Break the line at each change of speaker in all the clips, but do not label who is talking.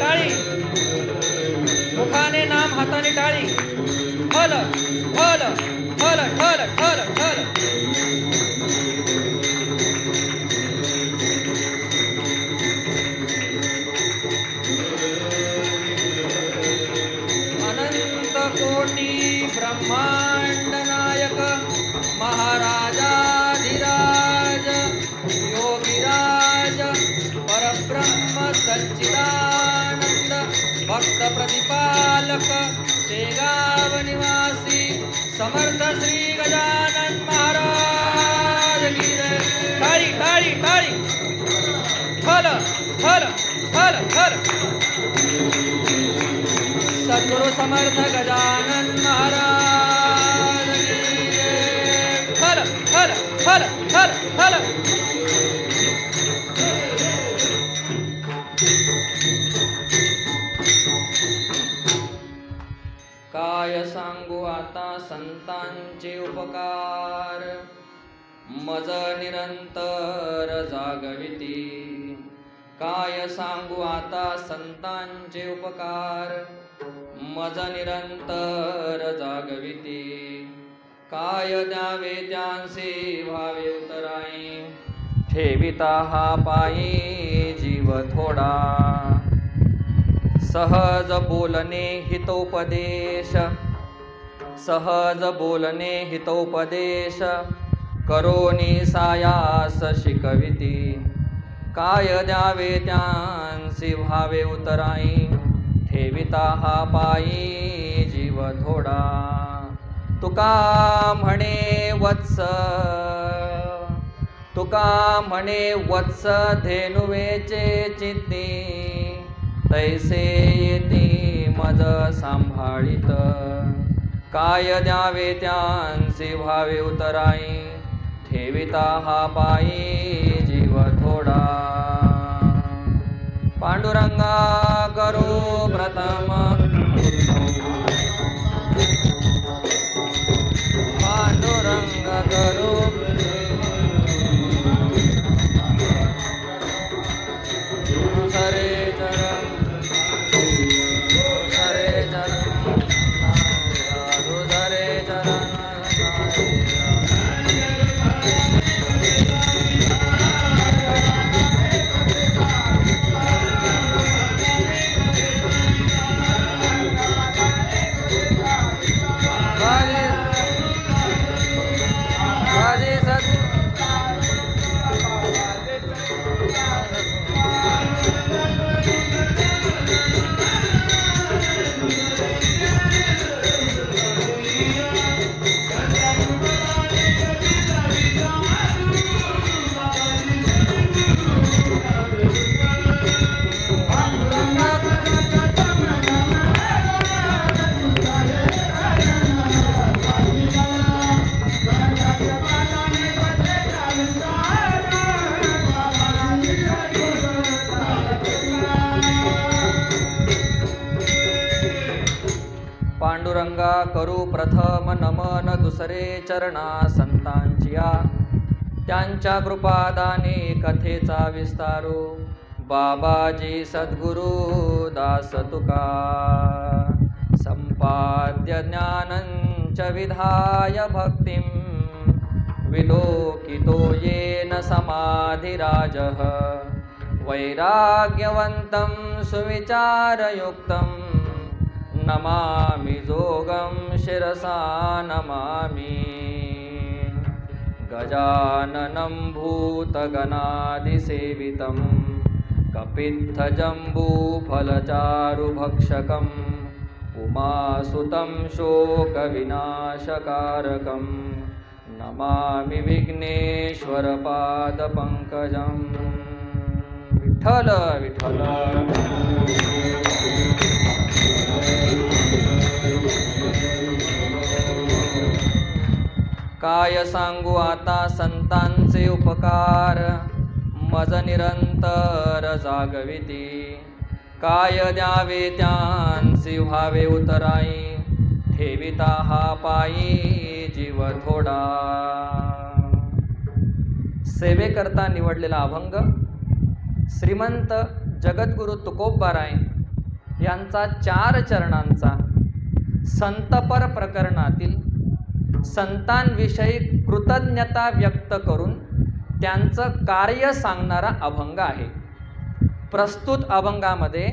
टाळी, मुखाने नाम हाताने टाळी, फल फल फल फल फल फल. अनंत कोटी ब्रह्मांड नायक महाराजाधिराज योगिराज परब्रह्म सच्चिदानंद भक्त प्रतिपालक शेगाव निवासी समर्थ श्री गजानन महाराज की जय. टाळी टाळी टाळी. फल फल फल फल. सद्गुरु समर्थ गजानन महाराज की जय. फल फल फल फल फल. काय सांगू आता संतांचे उपकार, मज निरंतर जागविती. काय सांगू आता संतांचे उपकार, मज निरंतर जागविती. काय द्यावे त्यांचे भावे उतराई, ठेविता हा पायी जीव थोडा. सहज बोलणे हितोपदेश, सहज बोलणे हितोपदेश, करोनी सायास शिकविती. काय द्यावे त्यांसी भावे उतराई, ठेविता हा पायी जीव थोडा. तुका म्हणे वत्स, तुका म्हणे वत्स धेनुवेचे चित्ती. तैसे येते मज सांभाळित, काय द्यावे त्यांचे भावे उतराई, ठेविता हा पायी जीव थोडा. पांडुरंगा करो प्रथम, पांडुरंग करो हरे चरण, हरे चरण साधु हरे चरण. पांडुरंगा करू प्रथम नमन, दुसरे चरणा संतांचिया. त्यांच्या कृपादाने कथेचा विस्तारो, बाबाजी सद्गुरु दास तुका. संपाद्य ज्ञानंच विधाय भक्तिं, विलोकितो येन समाधिराजः. वैराग्यवन्तं सुविचारयुक्तं, नमामि जोगं शिरसा नमामि. गजाननं भूतगणादिसेवितं, कपित्थजम्बूफलचारुभक्षकम्, उमासुतं शोकविनाशकारकं. नमामि विघ्नेश्वरपादपङ्कजं. विठ्ठल विठ्ठल. काय सांगू आता संतांचे उपकार, मज निरंतर जागविती. काय द्यावे त्यांसी व्हावे उतराई, ठेविता हा पायी जीव थोडा. सेवेकरता निवडलेला अभंग श्रीमंत जगद्गुरु तुकोबाराय
यांचा 4 चरणांचा संतपर प्रकरणातील संतांविषयी कृतज्ञता व्यक्त करून त्यांचं कार्य सांगणारा अभंग आहे. प्रस्तुत अभंगामध्ये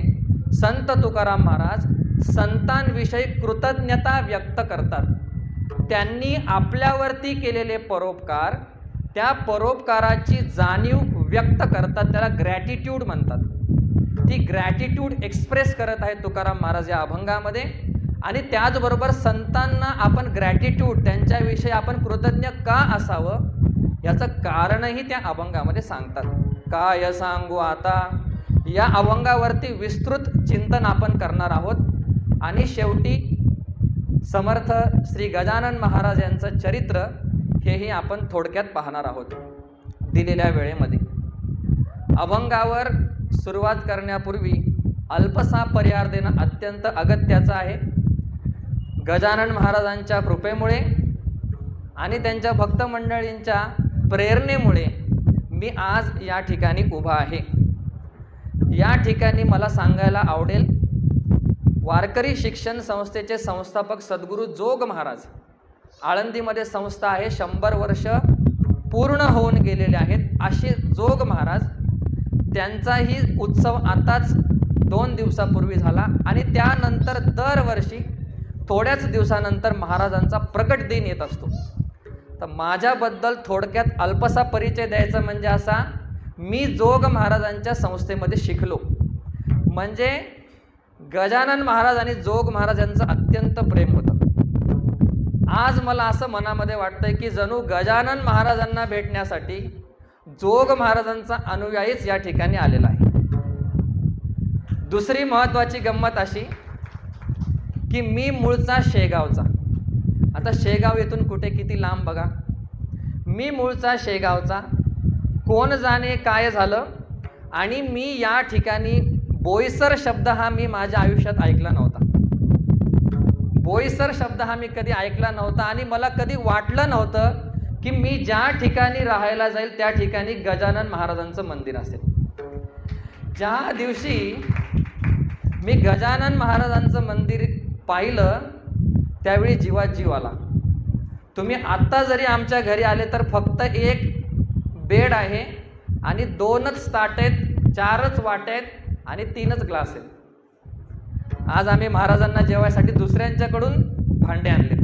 संत तुकाराम महाराज संतांविषयी कृतज्ञता व्यक्त करतात. त्यांनी आपल्यावरती केलेले परोपकार, त्या परोपकाराची जाणीव व्यक्त करतात, त्याला ग्रॅटिट्यूड म्हणतात. ती ग्रॅटिट्यूड एक्सप्रेस करत आहेत तुकाराम महाराज या अभंगामध्ये. आणि त्याचबरोबर संतांना आपण ग्रॅटिट्यूड, त्यांच्याविषयी आपण कृतज्ञ का असावं याचं कारणही त्या अभंगामध्ये सांगतात. काय सांगू आता या अभंगावरती विस्तृत चिंतन आपण करणार आहोत. आणि शेवटी समर्थ श्री गजानन महाराज यांचं चरित्र हेही आपण थोडक्यात पाहणार आहोत दिलेल्या वेळेमध्ये. अभंगावर सुरुवात करण्यापूर्वी अल्पसा पर्याय देणं अत्यंत अगत्याचं आहे. गजानन महाराजांच्या कृपेमुळे आणि त्यांच्या भक्त मंडळींच्या प्रेरणेमुळे मी आज या ठिकाणी उभा आहे. या ठिकाणी मला सांगायला आवडेल, वारकरी शिक्षण संस्थेचे संस्थापक सद्गुरू जोग महाराज, आळंदीमध्ये संस्था आहे, 100 वर्ष पूर्ण होऊन गेलेले आहेत असे जोग महाराज, त्यांचाही उत्सव आताच 2 दिवसापूर्वी झाला. आणि त्यानंतर दरवर्षी थोड्याच दिवसानंतर महाराजांचा प्रकट दिन येत असतो. तर माझ्याबद्दल थोडक्यात अल्पसा परिचय द्यायचा म्हणजे असा, मी जोग महाराजांच्या संस्थेमध्ये शिकलो. म्हणजे गजानन महाराज आणि जोग महाराज यांचं अत्यंत प्रेम होतं. आज मला असं मनामध्ये वाटतंय की जणू गजानन महाराजांना भेटण्यासाठी जोग महाराजांचा अनुयायीच या ठिकाणी आलेला आहे. दुसरी महत्त्वाची गंमत अशी की मी मूळचा शेगावचा. आता शेगाव येथून कुठे किती लांब बघा. मी मूळचा शेगावचा, कोण जाणे काय झालं. आणि मी या ठिकाणी बोईसर शब्द हा मी माझ्या आयुष्यात ऐकला नव्हता. बोईसर शब्द हा मी कधी ऐकला नव्हता. आणि मला कधी वाटलं नव्हतं की मी ज्या ठिकाणी राहायला जाईल त्या ठिकाणी गजानन महाराजांचं मंदिर असेल. ज्या दिवशी मी गजानन महाराजांचं मंदिर पाहिलं त्यावेळी जीवात जीव आला. तुम्ही आत्ता जरी आमच्या घरी आले तर फक्त एक बेड आहे आणि 2च ताट आहेत, 4च वाटे आहेत आणि 3च ग्लास आहेत. आज आम्ही महाराजांना जेवायसाठी दुसऱ्यांच्याकडून भांडे आणले.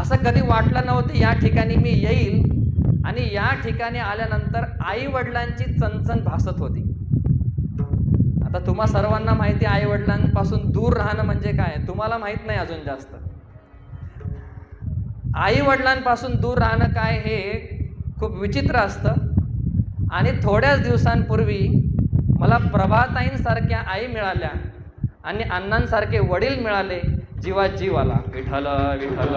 असं कधी वाटलं नव्हतं या ठिकाणी मी येईल. आणि या ठिकाणी आल्यानंतर आई वडिलांची चणचण भासत होती. आता तुम्हा सर्वांना माहिती आहे आई वडिलांपासून दूर राहणं म्हणजे काय, तुम्हाला माहित नाही अजून जास्त. आई वडिलांपासून दूर राहणं काय हे खूप विचित्र असतं. आणि थोड्याच दिवसांपूर्वी मला प्रभाताईंसारख्या आई मिळाल्या आणि अण्णांसारखे वडील मिळाले. जीवात जीव आला. विठ्ठल विठ्ठल.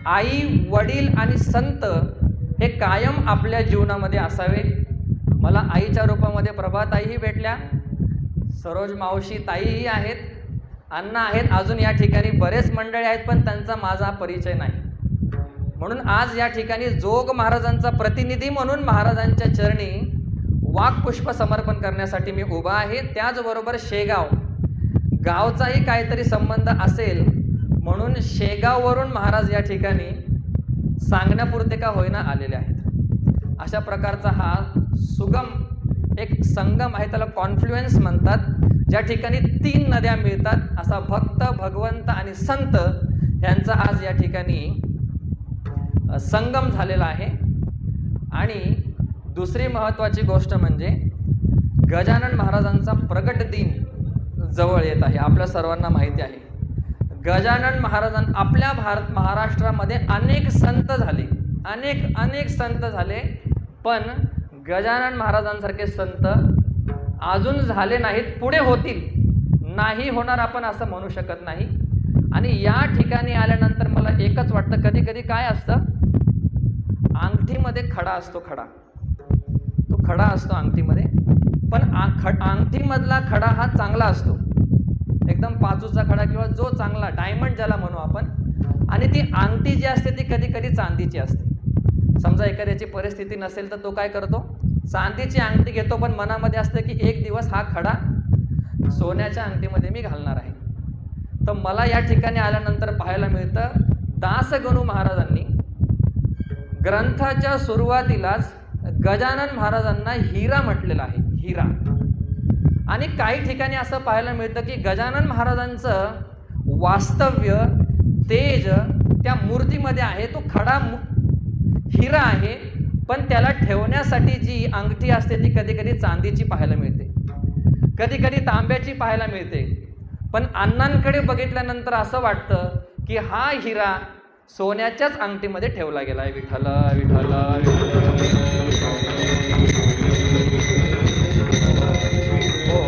आई, वडील आणि संत हे कायम आपल्या जीवनामध्ये असावे. मला आईच्या रूपामध्ये प्रभाताईही भेटल्या, सरोज मावशी ताईही आहेत, अण्णा आहेत, अजून या ठिकाणी बरेच मंडळी आहेत, पण त्यांचा माझा परिचय नाही. म्हणून आज या ठिकाणी जोग महाराजांचा प्रतिनिधी म्हणून महाराजांच्या चरणी वाक्पुष्प समर्पण करण्यासाठी मी उभा आहे. त्याचबरोबर शेगाव गावचाही काहीतरी संबंध असेल म्हणून शेगाववरून महाराज या ठिकाणी सांगण्यापुरते का होईना आलेले आहेत. अशा प्रकारचा हा सुगम एक संगम आहे, त्याला कॉन्फ्लुएन्स म्हणतात, ज्या ठिकाणी 3 नद्या मिळतात. असा भक्त, भगवंत आणि संत यांचा आज या ठिकाणी संगम झालेला आहे. आणि दुसरी महत्त्वाची गोष्ट म्हणजे गजानन महाराजांचा प्रगट दिन जवळ येत आहे. आपल्या सर्वांना माहिती आहे गजानन महाराजांना आपल्या महाराष्ट्रामध्ये अनेक संत झाले, अनेक संत झाले, पण गजानन महाराजांसारखे संत अजून झाले नाहीत, पुढे होतील, नाही होणार आपण असं म्हणू शकत नाही. आणि या ठिकाणी आल्यानंतर मला एकच वाटतं, कधी कधी काय असतं, अंगठीमध्ये खडा असतो, तो खडा असतो अंगठीमध्ये, पण अंगठीमधला खडा हा चांगला असतो, एकदम पाचूचा खडा किंवा जो चांगला डायमंड ज्याला म्हणू आपण. आणि ती अंगठी जी असते ती कधी कधी चांदीची असते. समजा एखाद्याची परिस्थिती नसेल तर तो काय करतो, चांदीची अंगठी घेतो, पण मनामध्ये असतं की एक दिवस हा खडा सोन्याच्या अंगठीमध्ये मी घालणार आहे. तर मला या ठिकाणी आल्यानंतर पाहायला मिळतं दासगणू महाराजांनी ग्रंथाच्या सुरुवातीलाच गजानन महाराजांना हिरा म्हटलेला आहे, हिरा. आणि काही ठिकाणी असं पाहायला मिळतं की गजानन महाराजांचं वास्तव्य तेज त्या मूर्तीमध्ये आहे, तो खडा हिरा आहे, पण त्याला ठेवण्यासाठी जी अंगठी असते ती कधी कधी चांदीची पाहायला मिळते, कधी कधी तांब्याची पाहायला मिळते. पण अण्णांकडे बघितल्यानंतर असं वाटतं की हा हिरा सोन्याच्याच अंगठीमध्ये ठेवला गेलाय. विठ्ठल विठ्ठल हो.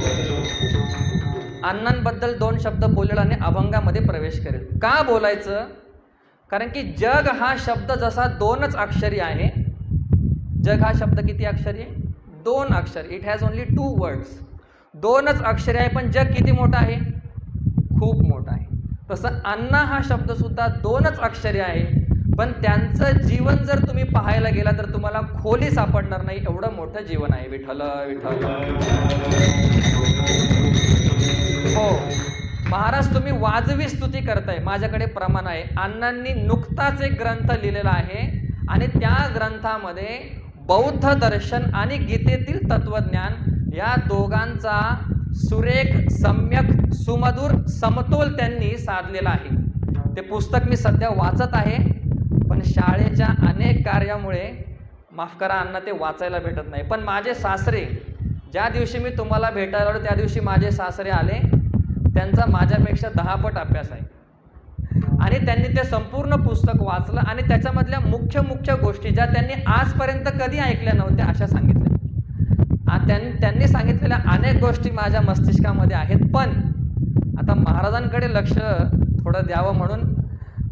अण्णांबद्दल 2 शब्द बोलेल आणि अभंगामध्ये प्रवेश करेल. का बोलायचं? कारण की जग हा शब्द जसा 2च अक्षरी आहे, जग हा शब्द किती अक्षरी आहे? 2 अक्षर. It has only 2 words. 2च अक्षरी आहे, पण जग किती मोठं आहे? खूप मोठं आहे. तसं अण्णा हा शब्द सुद्धा 2च अक्षरी आहे, पण त्यांचं जीवन जर तुम्ही पाहायला गेला तर तुम्हाला खोली सापडणार नाही, एवढं मोठं जीवन आहे. विठ्ठल विठ्ठल हो. महाराज तुम्ही वाजवी स्तुती करताय, माझ्याकडे प्रमाण आहे. अण्णांनी नुकताच एक ग्रंथ लिहिलेला आहे आणि त्या ग्रंथामध्ये बौद्ध दर्शन आणि गीतेतील तत्वज्ञान या दोघांचा सुरेख, सम्यक, सुमधुर समतोल त्यांनी साधलेला आहे. ते पुस्तक मी सध्या वाचत आहे, पण शाळेच्या अनेक कार्यामुळे माफ करा अण्णा ते वाचायला भेटत नाही. पण माझे सासरे, ज्या दिवशी मी तुम्हाला भेटायला आलो त्या दिवशी माझे सासरे आले, त्यांचा माझ्यापेक्षा 10 पट अभ्यास आहे आणि त्यांनी ते संपूर्ण पुस्तक वाचलं आणि त्याच्यामधल्या मुख्य मुख्य गोष्टी ज्या त्यांनी आजपर्यंत कधी ऐकल्या नव्हत्या अशा सांगितल्या. त्यांनी सांगितलेल्या अनेक गोष्टी माझ्या मस्तिष्कामध्ये आहेत. पण आता महाराजांकडे लक्ष थोडं द्यावं म्हणून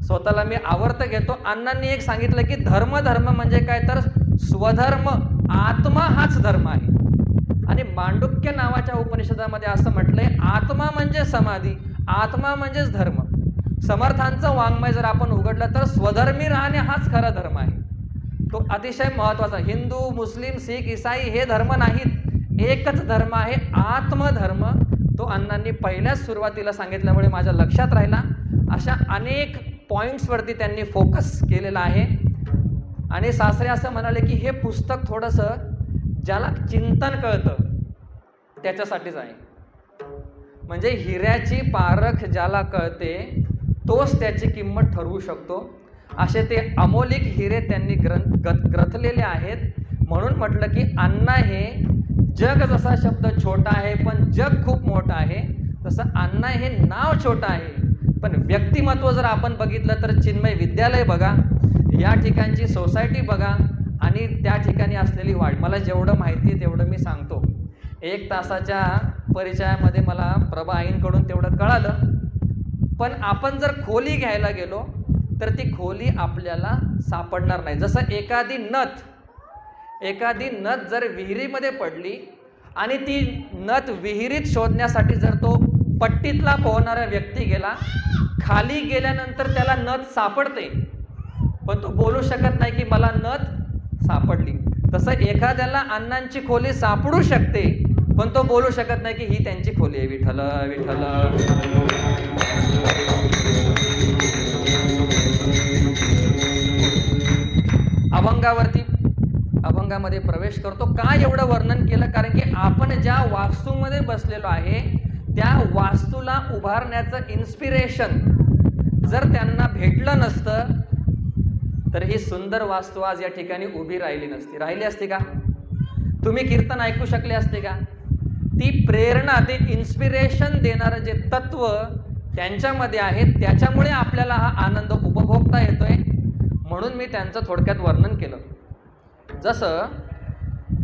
स्वतःला मी आवर्त घेतो. अण्णांनी एक सांगितलं की धर्म म्हणजे काय, तर स्वधर्म, आत्मा हाच धर्म आहे. आणि मांडुक्य नावाच्या उपनिषदामध्ये असं म्हटलंय, आत्मा म्हणजे समाधी, आत्मा म्हणजेच धर्म. समर्थांचं वाङ्मय जर आपण उघडलं तर स्वधर्मी राहणे हाच खरा धर्म आहे. तो अतिशय महत्त्वाचा. हिंदू, मुस्लिम, शीख, ईसाई हे धर्म नाहीत, एकच धर्म आहे आत्मधर्म. तो अण्णांनी पहिल्याच सुरुवातीला सांगितल्यामुळे माझ्या लक्षात राहिला. अशा अनेक पॉईंट्सवरती त्यांनी फोकस केलेला आहे. आणि सासरे असं म्हणाले की हे पुस्तक थोडंसं ज्याला चिंतन कळतं त्याच्यासाठीच आहे. म्हणजे हिऱ्याची पारख ज्याला कळते तोच त्याची किंमत ठरवू शकतो. असे ते अमोलिक हिरे त्यांनी ग्रथलेले आहेत. म्हणून म्हटलं की अण्णा हे जग जसा शब्द छोटा आहे पण जग खूप मोठं आहे, तसं अण्णा हे नाव छोटं आहे पण व्यक्तिमत्व जर आपण बघितलं तर चिन्मय विद्यालय बघा, या ठिकाणची सोसायटी बघा आणि त्या ठिकाणी असलेली वाढ. मला जेवढं माहिती आहे तेवढं मी सांगतो. 1 तासाच्या परिचयामध्ये मला प्रभा आईंकडून तेवढं कळालं. पण आपण जर खोली घ्यायला गेलो तर ती खोली आपल्याला सापडणार नाही. जसं एखादी नथ जर विहिरीमध्ये पडली आणि ती नथ विहिरीत शोधण्यासाठी जर तो पट्टीतला पोहणारा व्यक्ती गेला, खाली गेल्यानंतर त्याला नथ सापडते पण तो बोलू शकत नाही की मला नथ सापडली. तसं एखाद्याला अण्णांची खोली सापडू शकते पण तो बोलू शकत नाही की ही त्यांची खोली आहे. विठ्ठल विठ्ठल अभंगामध्ये प्रवेश करतो. का एवढं वर्णन केलं? कारण की आपण ज्या वास्तूमध्ये बसलेलो आहे त्या वास्तूला उभारण्याचं इन्स्पिरेशन जर त्यांना भेटलं नसतं तर ही सुंदर वास्तू आज या ठिकाणी उभी राहिली असती का? तुम्ही कीर्तन ऐकू शकले असते का? ती प्रेरणा, ते इन्स्पिरेशन देणारं जे तत्व त्यांच्यामध्ये आहे त्याच्यामुळे आपल्याला हा आनंद उपभोगता येतोय. म्हणून मी त्यांचं थोडक्यात वर्णन केलं. जसं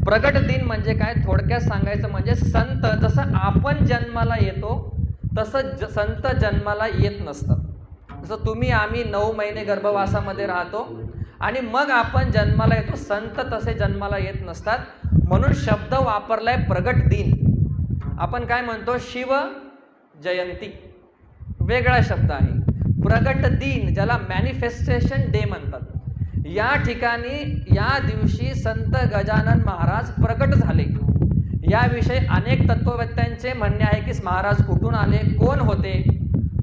प्रगट दिन म्हणजे काय, थोडक्यात सांगायचं म्हणजे संत जसं आपण जन्माला येतो तसं संत जन्माला येत नसतं. जसं तुम्ही आम्ही 9 महिने गर्भवासामध्ये राहतो आणि मग आपण जन्माला येतो, संत तसे जन्माला येत नसतात. म्हणून शब्द वापरलाय प्रगट दिन. आपण काय म्हणतो, शिव जयंती वेगळा शब्द आहे. प्रगट दिन ज्याला मॅनिफेस्टेशन डे म्हणतात. या ठिकाणी या दिवशी संत गजानन महाराज प्रकट झाले. याविषयी अनेक तत्ववेत्यांचे म्हणणे आहे की महाराज कुठून आले, कोण होते.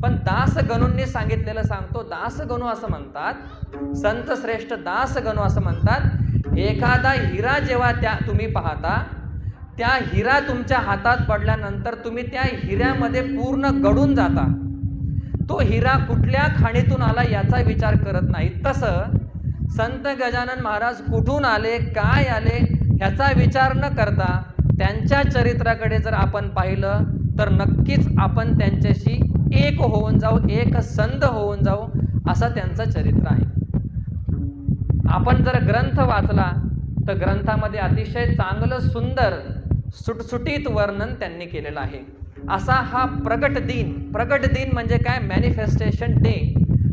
पण दासगणूंनी सांगितलेलं सांगतो. दासगणू असं म्हणतात, संत श्रेष्ठ दासगणू असं म्हणतात, एखादा हिरा जेव्हा तुम्ही पाहता, त्या हिरा तुमच्या हातात पडल्यानंतर तुम्ही त्या हिऱ्यामध्ये पूर्ण गडून जाता. तो हिरा कुठल्या खाणीतून आला याचा विचार करत नाही. तसं संत गजानन महाराज कुठून आले, काय आले ह्याचा विचार न करता त्यांच्या चरित्राकडे जर आपण पाहिलं तर नक्कीच आपण त्यांच्याशी एक होऊन जाऊ, एक संध होऊन जाऊ, असं त्यांचं चरित्र आहे. आपण जर ग्रंथ वाचला तर ग्रंथामध्ये अतिशय चांगलं सुंदर सुटसुटीत वर्णन त्यांनी केलेलं आहे. असा हा प्रकट दिन. प्रकट दिन म्हणजे काय, मॅनिफेस्टेशन डे.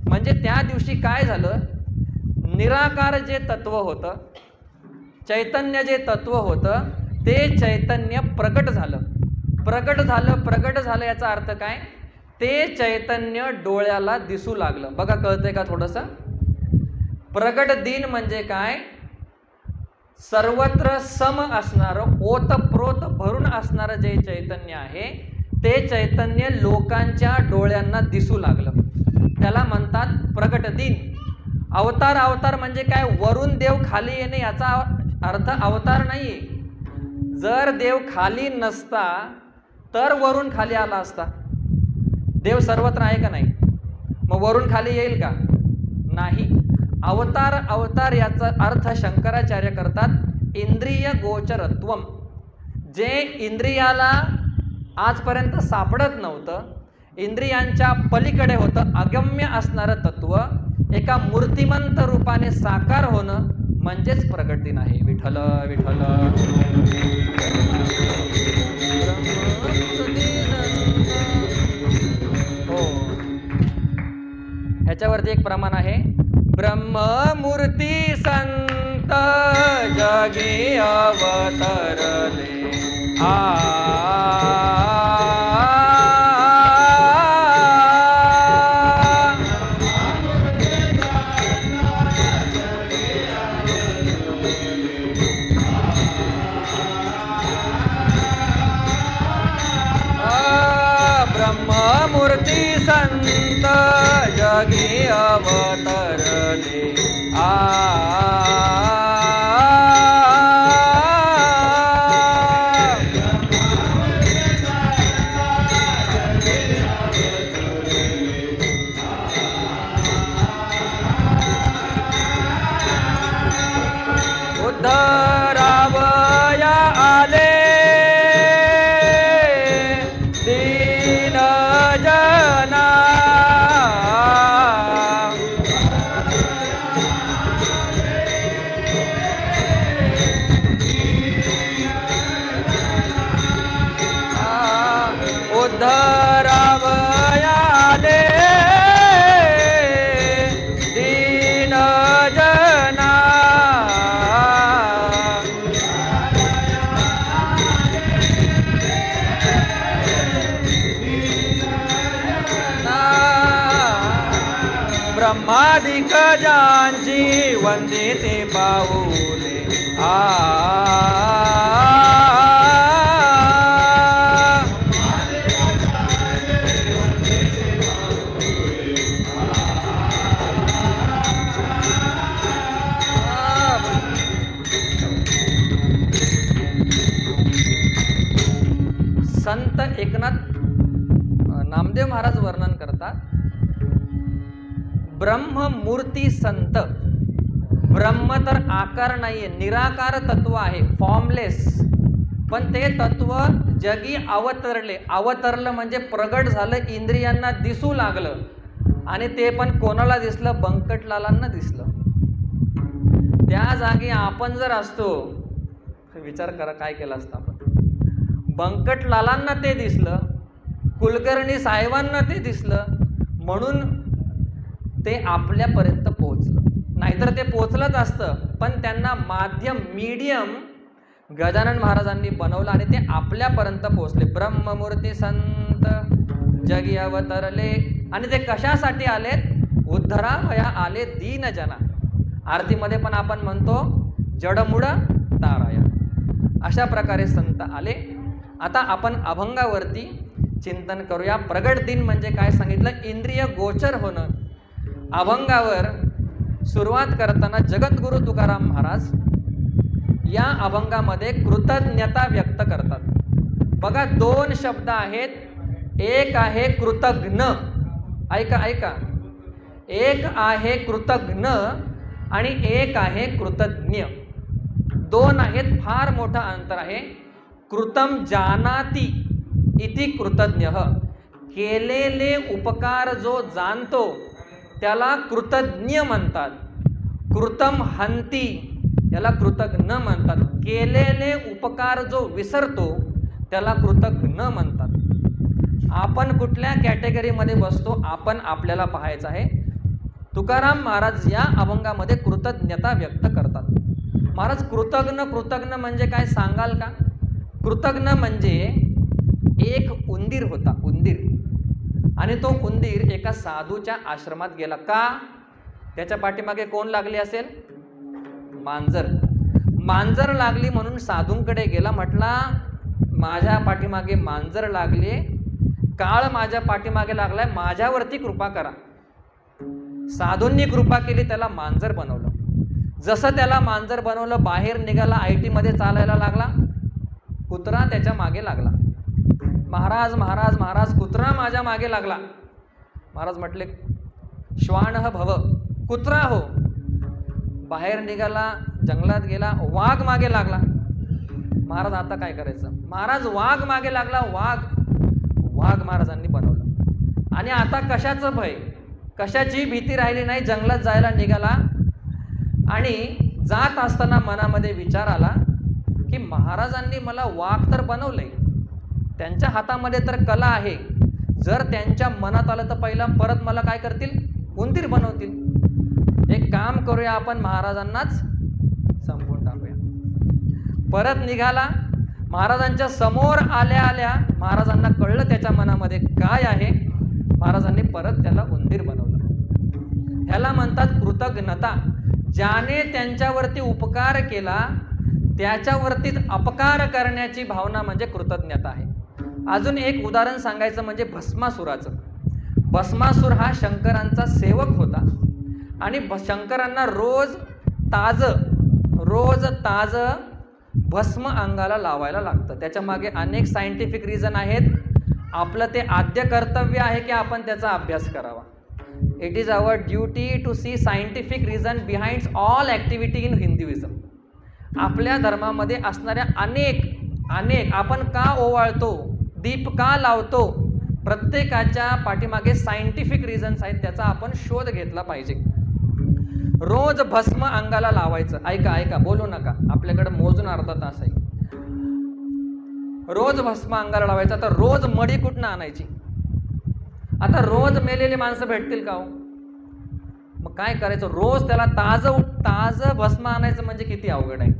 म्हणजे त्या दिवशी काय झालं, निराकार जे तत्व होतं, चैतन्य जे तत्व होतं, ते चैतन्य प्रकट झालं. प्रकट झालं याचा अर्थ काय, ते चैतन्य डोळ्याला दिसू लागलं. बघा कळतंय का थोडंसं. प्रकट दिन म्हणजे काय, सर्वत्र सम असणारं, ओतप्रोत भरून असणारं जे चैतन्य आहे ते चैतन्य लोकांच्या डोळ्यांना दिसू लागलं. त्याला म्हणतात प्रकट दिन. अवतार म्हणजे काय, वरून देव खाली येणे याचा अर्थ अवतार नाही. जर देव खाली नसता तर वरून खाली आला असता. देव सर्वत्र आहे का नाही, मग वरून खाली येईल का, नाही. अवतार याचा अर्थ शंकराचार्य करतात इंद्रिय गोचरत्वम. जे इंद्रियाला आजपर्यंत सापडत नव्हतं, इंद्रियांच्या पलीकडे होतं, अगम्य असणारं तत्व एका मूर्तिमंत रूपाने साकार होणं म्हणजेच प्रकट दिन आहे. विठ्ठल विठ्ठल. हो, ह्याच्यावरती एक प्रमाण आहे, ब्रह्ममूर्ती संत जगी अवतरले. ब्रह्ममूर्ती संत जगी अवतरले. उद्धरावया आले दीन जना. उद्धरावया आले दीन जना. ब्रह्मादिक ज्यांची वंदिते पाऊले. संत एकनाथ नामदेव महाराज वर्णन करतात, ब्रह्ममूर्ती संत. ब्रह्म तर आकार नाहीये, निराकार तत्व आहे, फॉर्मलेस. पण ते तत्व जगी अवतरले. अवतरलं म्हणजे प्रगट झालं, इंद्रियांना दिसू लागलं. आणि ते पण कोणाला दिसलं, बंकटलालांना दिसलं. त्या जागी आपण जर असतो, विचार करा काय केलं असतं आपण. बंकटलालांना ते दिसलं, कुलकर्णी साहेबांना ते दिसलं, म्हणून ते आपल्यापर्यंत पोहोचलं. नाहीतर ते पोहोचलंच असतं, पण त्यांना माध्यम, मीडियम गजानन महाराजांनी बनवलं आणि ते आपल्यापर्यंत पोहोचले. ब्रह्ममूर्ती संत जगी अवतरले. आणि ते कशासाठी आलेत, उद्धरावया आले दीन जना. आरतीमध्ये पण आपण म्हणतो जडमुड ताराया. अशा प्रकारे संत आले. आता आपण अभंगावरती चिंतन करूया. प्रगट दिन म्हणजे काय सांगितलं? इंद्रिय गोचर होणं. अभंगावर सुरुवात करताना जगद्गुरु तुकाराम महाराज या अभंगामध्ये कृतज्ञता व्यक्त करतात. बघा, 2 शब्द आहेत. एक आहे कृतज्ञ, ऐका ऐका, एक आहे कृतज्ञ आणि एक आहे कृतज्ञ. 2 आहेत, फार मोठं अंतर आहे. कृतम जानाति इति कृतज्ञ, केलेले उपकार जो जाणतो त्याला कृतज्ञ म्हणतात. कृतम हंती याला कृतज्ञ म्हणतात. केलेले उपकार जो विसरतो त्याला कृतज्ञ म्हणतात. आपण कुठल्या कॅटेगरीमध्ये बसतो आपण आपल्याला पाहायचं आहे. तुकाराम महाराज या अभंगामध्ये कृतज्ञता व्यक्त करतात. महाराज कृतज्ञ म्हणजे काय सांगाल का? कृतज्ञ म्हणजे एक उंदीर होता, उंदीर, आणि तो उंदीर एका साधूच्या आश्रमात गेला. का? त्याच्या पाठीमागे कोण लागली असेल? मांजर. मांजर लागली म्हणून साधूंकडे गेला. म्हटला, माझ्या पाठीमागे मांजर लागली, काळ माझ्या पाठीमागे लागलाय, माझ्यावरती कृपा करा. साधूंनी कृपा केली, त्याला मांजर बनवलं. जसं त्याला मांजर बनवलं, बाहेर निघाला, IT मध्ये चालायला लागला. कुत्रा त्याच्या मागे लागला. महाराज महाराज महाराज, कुत्रा माझ्या मागे लागला. महाराज म्हटले, श्वानः भव, कुत्रा हो. बाहेर निघाला, जंगलात गेला, वाघ मागे लागला. महाराज आता काय करायचं? महाराज वाघ मागे लागला, वाघ महाराजांनी बनवलं. आणि आता कशाचं भय, कशाची भीती राहिली नाही. जंगलात जायला निघाला आणि जात असताना मनामध्ये विचार आला की महाराजांनी मला वाघ तर बनवलंय, त्यांच्या हातामध्ये तर कला आहे, जर त्यांच्या मनात आलं तर पहिला परत मला काय करतील? उंदीर बनवतील. एक काम करूया, आपण महाराजांनाच संपवून टाकूया. परत निघाला. महाराजांच्या समोर आल्या आल्या महाराजांना कळलं त्याच्या मनामध्ये काय आहे. महाराजांनी परत त्याला उंदीर बनवलं. ह्याला म्हणतात कृतज्ञता. ज्याने त्यांच्यावरती उपकार केला त्याच्यावरतीच अपकार करण्याची भावना म्हणजे कृतज्ञता आहे. अजून एक उदाहरण सांगायचं म्हणजे भस्मासुराचं. भस्मासूर हा शंकरांचा सेवक होता आणि शंकरांना रोज ताज भस्म अंगाला लावायला लागतं. त्याच्या मागे अनेक सायंटिफिक रिझन आहेत. आपलं ते आद्य कर्तव्य आहे की आपण त्याचा अभ्यास करावा. It is our duty to see scientific reason behind all activity in Hinduism. आपल्या धर्मामध्ये असणाऱ्या अनेक आपण का ओवाळतो, दीप का लावतो, प्रत्येकाच्या पाठीमागे सायंटिफिक रिझन्स आहेत. त्याचा आपण शोध घेतला पाहिजे. रोज भस्म अंगाला लावायचं. ऐका, बोलू नका, आपल्याकडे मोजून अर्धा तास आहे. रोज भस्म अंगाला लावायचं. तर रोज मडी कुठनं आणायची? आता रोज मेलेली माणसं भेटतील का हो? मग काय करायचं? रोज त्याला ताज भस्म आणायचं म्हणजे किती अवघड आहे.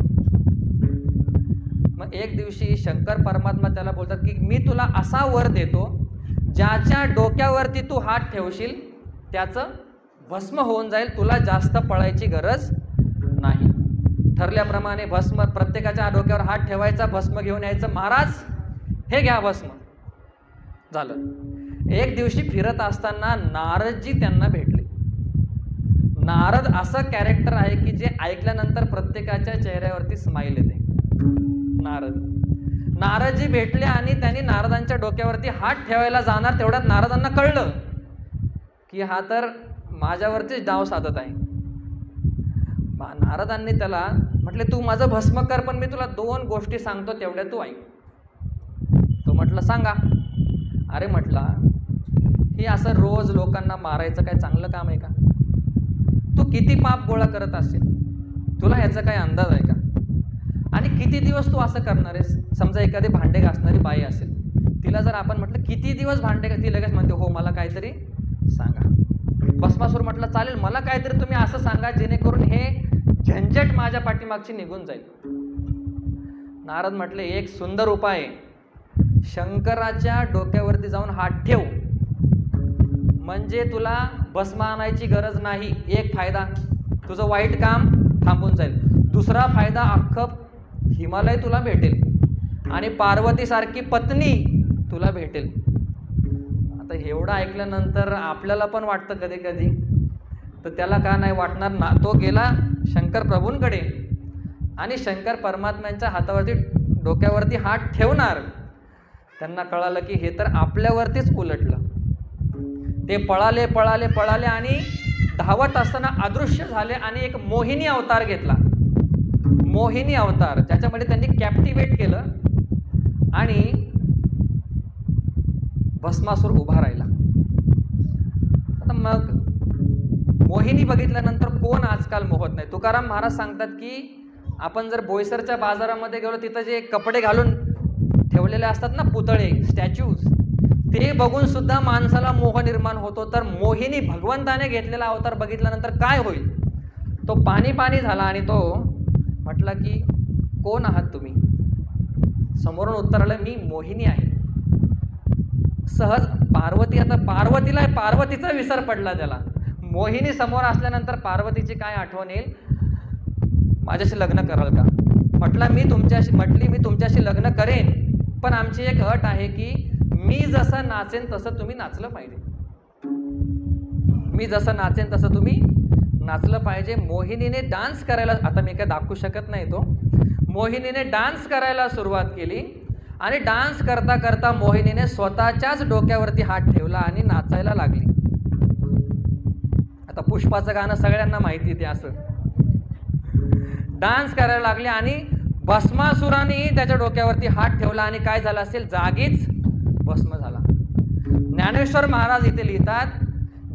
मग एक दिवशी शंकर परमात्मा त्याला बोलतात की मी तुला असा वर देतो, ज्याच्या डोक्यावरती तू हात ठेवशील त्याचं भस्म होऊन जाईल, तुला जास्त पळायची गरज नाही. ठरल्याप्रमाणे भस्म प्रत्येकाच्या डोक्यावर हात ठेवायचा, भस्म घेऊन यायचं. महाराज हे घ्या भस्म. झालं. एक दिवशी फिरत असताना नारदजी त्यांना भेटले. नारद असं कॅरेक्टर आहे की जे ऐकल्यानंतर प्रत्येकाच्या चेहऱ्यावरती स्माईल येते. नारदजी भेटले आणि त्यांनी नारदांच्या डोक्यावरती हात ठेवायला जाणार, तेवढ्यात नारदांना कळलं की हा तर माझ्यावरतीच डाव साधत आहे. नारदांनी त्याला म्हटले, तू माझं भस्म कर, पण मी तुला 2 गोष्टी सांगतो, तेवढ्या तू ऐक. तो म्हटलं, सांगा. अरे म्हटला, हे असं रोज लोकांना मारायचं काय चांगलं काम आहे का? तू किती पाप गोळा करत असेल, तुला ह्याचा काय अंदाज आहे का? आणि किती दिवस तू असं करणार आहेस? समजा एखादी भांडे घासणारी बाई असेल, तिला जर आपण म्हटलं किती दिवस भांडे, ती लगेच म्हणते हो मला काहीतरी सांगा. भस्मासूर म्हटलं, चालेल, मला काहीतरी तुम्ही असं सांगा जेणेकरून हे झंझट माझ्या पाठीमागची निघून जाईल. नारद म्हटले, एक सुंदर उपाय आहे. शंकराच्या डोक्यावरती जाऊन हात ठेव, म्हणजे तुला भस्म आणायची गरज नाही. एक फायदा. तुझं वाईट काम थांबून जाईल. दुसरा फायदा अख्खं हिमालय तुला भेटेल आणि पार्वतीसारखी पत्नी तुला भेटेल. आता एवढं ऐकल्यानंतर आपल्याला पण वाटतं कधी कधी, तर त्याला का नाही वाटणार ना. तो गेला शंकर प्रभूंकडे आणि शंकर परमात्म्यांच्या हातावरती डोक्यावरती हात ठेवणार. त्यांना कळालं की हे तर आपल्यावरतीच उलटलं. ते पळाले पळाले पळाले आणि धावत असताना अदृश्य झाले आणि एक मोहिनी अवतार घेतला. मोहिनी अवतार ज्याच्यामध्ये त्यांनी कॅप्टिवेट केलं आणि भस्मासूर उभा राहिला. आता मग मोहिनी बघितल्यानंतर कोण आजकाल मोहत नाही. तुकाराम महाराज सांगतात की आपण जर बोईसरच्या बाजारामध्ये गेलो, तिथं जे कपडे घालून ठेवलेले असतात ना पुतळे, स्टॅच्यूज, ते बघून सुद्धा माणसाला मोह निर्माण होतो. तर मोहिनी भगवंताने घेतलेला अवतार बघितल्यानंतर काय होईल. तो पाणी पाणी झाला आणि तो म्हटला की कोण आहात तुम्ही. समोरून उत्तर आलं, मी मोहिनी आहे. सहज पार्वती, आता पार्वतीचा विसर पडला त्याला. मोहिनी समोर असल्यानंतर पार्वतीची काय आठवण येईल. माझ्याशी लग्न कराल का. म्हटली मी तुमच्याशी लग्न करेन, पण आमची एक अट आहे की मी जसं नाचेन तसं तुम्ही नाचलं पाहिजे. मी जसं नाचेन तसं तुम्ही नाचलं पाहिजे. मोहिनीने डान्स करायला, आता मी काय दाखवू शकत नाही तो, मोहिनीने डान्स करायला सुरुवात केली आणि डान्स करता करता मोहिनीने स्वतःच्याच डोक्यावरती हात ठेवला आणि नाचायला लागली. आता पुष्पाचं गाणं सगळ्यांना माहिती ते असं डान्स करायला लागले आणि भस्मासुरानेही त्याच्या डोक्यावरती हात ठेवला आणि काय झालं असेल, जागीच भस्म झाला. ज्ञानेश्वर महाराज इथे लिहितात,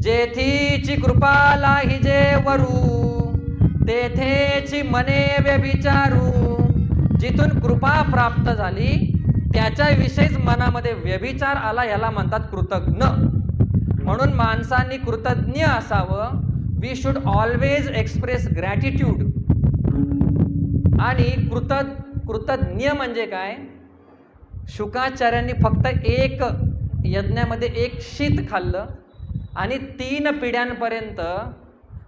जेथीची कृपा लाहिजे वरू तेथेची मने व्यभिचारू. जिथून कृपा प्राप्त झाली त्याच्याविषयीच मनामध्ये व्यभिचार आला, याला म्हणतात कृतज्ञ. म्हणून माणसांनी कृतज्ञ असावं. We should always express gratitude. आणि कृतज्ञ म्हणजे काय. शुकाचार्यांनी फक्त एक यज्ञामध्ये एक शीत खाल्लं आणि 3 पिढ्यांपर्यंत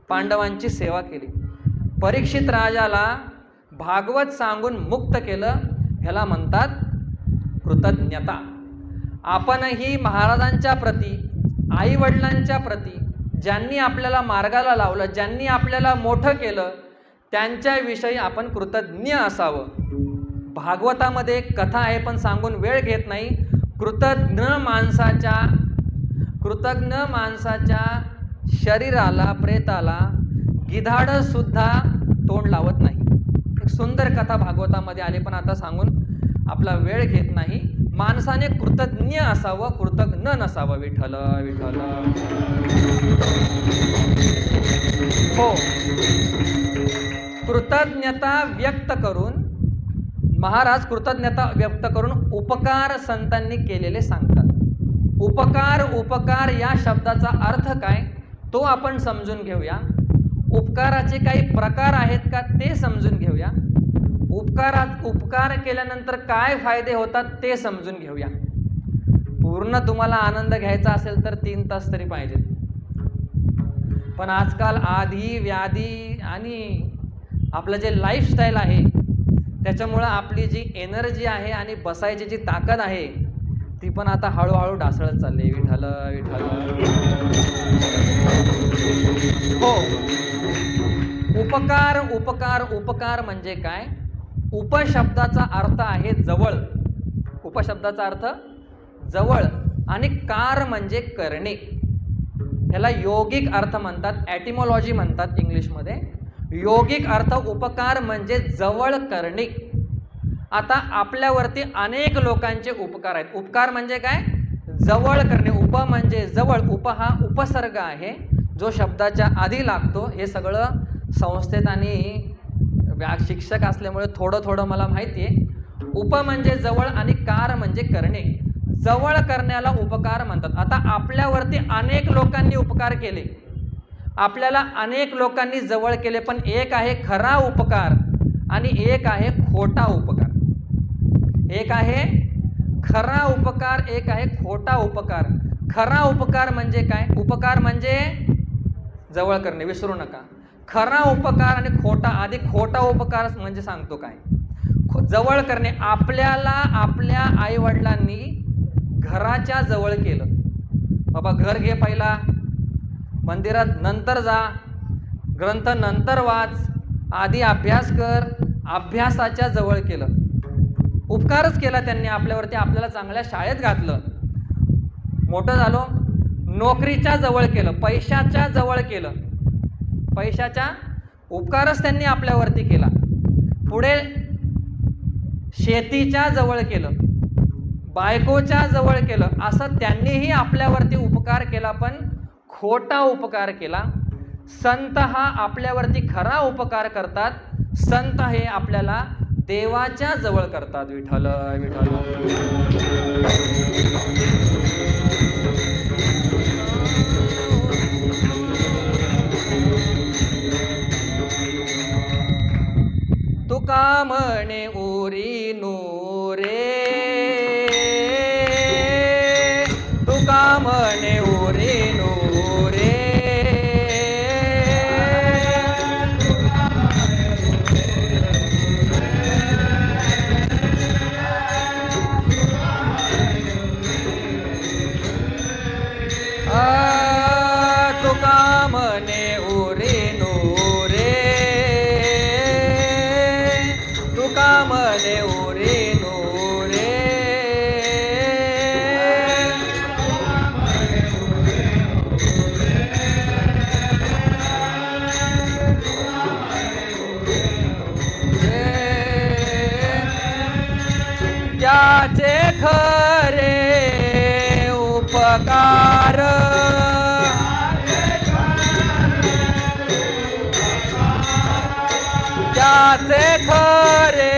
पांडवांची सेवा केली. परीक्षित राजाला भागवत सांगून मुक्त केलं, ह्याला म्हणतात कृतज्ञता. आपणही महाराजांच्या प्रती, आई वडिलांच्या प्रती, ज्यांनी आपल्याला मार्गाला लावलं, ज्यांनी आपल्याला मोठं केलं, त्यांच्याविषयी आपण कृतज्ञ असावं. भागवतामध्ये एक कथा आहे पण सांगून वेळ घेत नाही. कृतज्ञ माणसाच्या शरीराला, प्रेताला गिधाड सुद्धा तोंड लावत नाही. एक सुंदर कथा भागवतामध्ये आली पण आता सांगून आपला वेळ घेत नाही. माणसाने कृतज्ञ असावं, कृतज्ञ नसावं. विठ्ठल विठ्ठल. हो, कृतज्ञता व्यक्त करून, महाराज कृतज्ञता व्यक्त करून उपकार संतांनी केलेले सांगतात. उपकार या शब्दाचा अर्थ काय तो आपण समजून घेऊया. उपकाराचे काही प्रकार आहेत का ते समजून घेऊया. उपकार केल्यानंतर काय फायदे होतात ते समजून घेऊया. पूर्ण तुम्हाला आनंद घ्यायचा असेल तर 3 तास तरी पाहिजेत. पण आजकाल आधी व्याधी आणि आपलं जे लाईफस्टाईल आहे त्याच्यामुळं आपली जी एनर्जी आहे आणि बसायची जी ताकद आहे ती पण आता हळूहळू ढासळत चालली. विठ्ठल विठ्ठल. हो, उपकार म्हणजे काय. उपशब्दाचा अर्थ आहे जवळ. उपशब्दाचा अर्थ जवळ आणि कार म्हणजे करणे. ह्याला योगिक अर्थ म्हणतात, ॲटिमॉलॉजी म्हणतात इंग्लिशमध्ये. योगिक अर्थ उपकार म्हणजे जवळ करणे. आता आपल्यावरती अनेक लोकांचे उपकार आहेत. उपकार म्हणजे काय, जवळ करणे. उप म्हणजे जवळ. उप हा उपसर्ग आहे जो शब्दाच्या आधी लागतो. हे सगळं संस्थेत आणि शिक्षक असल्यामुळे थोडं मला माहिती आहे. उप म्हणजे जवळ आणि कार म्हणजे करणे. जवळ करण्याला उपकार म्हणतात. आता आपल्यावरती अनेक लोकांनी उपकार केले, आपल्याला अनेक लोकांनी जवळ केले, पण एक आहे खरा उपकार आणि एक आहे खोटा उपकार. एक आहे खरा उपकार, एक आहे खोटा उपकार. खरा उपकार म्हणजे काय. उपकार म्हणजे जवळ करणे, विसरू नका. खरा उपकार आणि खोटा, आधी खोटा उपकार म्हणजे सांगतो काय. जवळ करणे, आपल्याला आपल्या आई वडिलांनी घराच्या जवळ केलं. बाबा घर घे पहिला, मंदिरात नंतर जा, ग्रंथ नंतर वाच, आधी अभ्यास कर, अभ्यासाच्या जवळ केलं. उपकारच केला त्यांनी आपल्यावरती, आपल्याला चांगल्या शाळेत घातलं, मोठं झालो. नोकरीच्या जवळ केलं, पैशाच्या जवळ केलं, पैशाच्या उपकारच त्यांनी आपल्यावरती केला. पुढे शेतीच्या जवळ केलं, बायकोच्या जवळ केलं. असं त्यांनीही आपल्यावरती उपकार केला, पण खोटा उपकार केला. संत हा आपल्यावरती खरा उपकार करतात. संत हे आपल्याला देवाच्या जवळ करतात. विठ्ठल विठ्ठल. तुका म्हणे उरी नुरे, तुका म्हणे उरी नुरे, तुका म्हणे उरी नुरे, तुका म्हणे उरी नुरे, त्याचे खरे उपकार, त्याचे खरे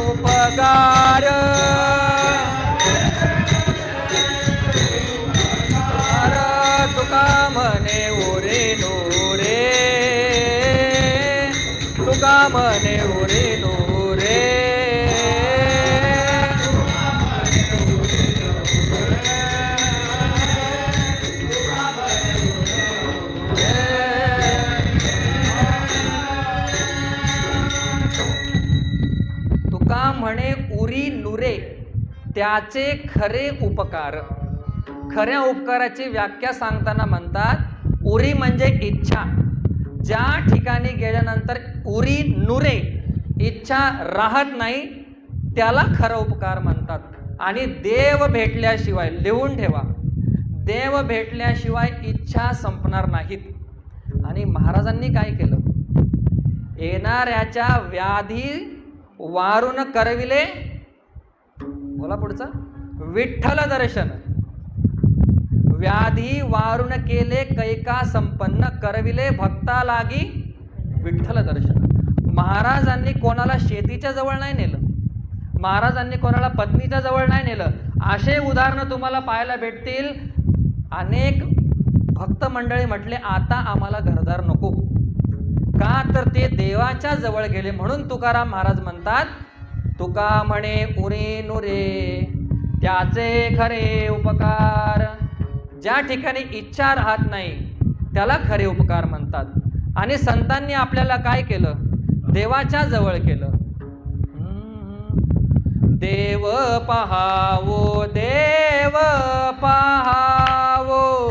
उपकार, तुका म्हणे उरे नुरे, तुका म्हणे उरे नुरे, म्हणे उरी नुरे, त्याचे खरे उपकार. खऱ्या उपकाराची व्याख्या सांगताना म्हणतात उरी म्हणजे इच्छा. ज्या ठिकाणी गेल्यानंतर उरी नुरे, इच्छा राहत नाही, त्याला खरं उपकार म्हणतात. आणि देव भेटल्याशिवाय, लिहून ठेवा, देव भेटल्याशिवाय इच्छा संपणार नाहीत. आणि महाराजांनी काय केलं, येणाऱ्याच्या व्याधी वारून करविले, बोला पुढचं, विठ्ठल दर्शन. व्याधी वारून केले कैका संपन्न, करविले भक्ता लागी विठ्ठल दर्शन. महाराजांनी कोणाला शेतीच्या जवळ नाही नेलं, महाराजांनी कोणाला पत्नीच्या जवळ नाही नेलं. असे उदाहरणं तुम्हाला पाहायला भेटतील. अनेक भक्त मंडळी म्हटले आता आम्हाला घरदार नको, का तर ते देवाच्या जवळ गेले. म्हणून तुकाराम महाराज म्हणतात तुका म्हणे उरी नुरे, त्याचे खरे उपकार. ज्या ठिकाणी इच्छा राहत नाही त्याला खरे उपकार म्हणतात. आणि संतांनी आपल्याला काय केलं, देवाच्या जवळ केलं. देव पहावो, देव पहावो,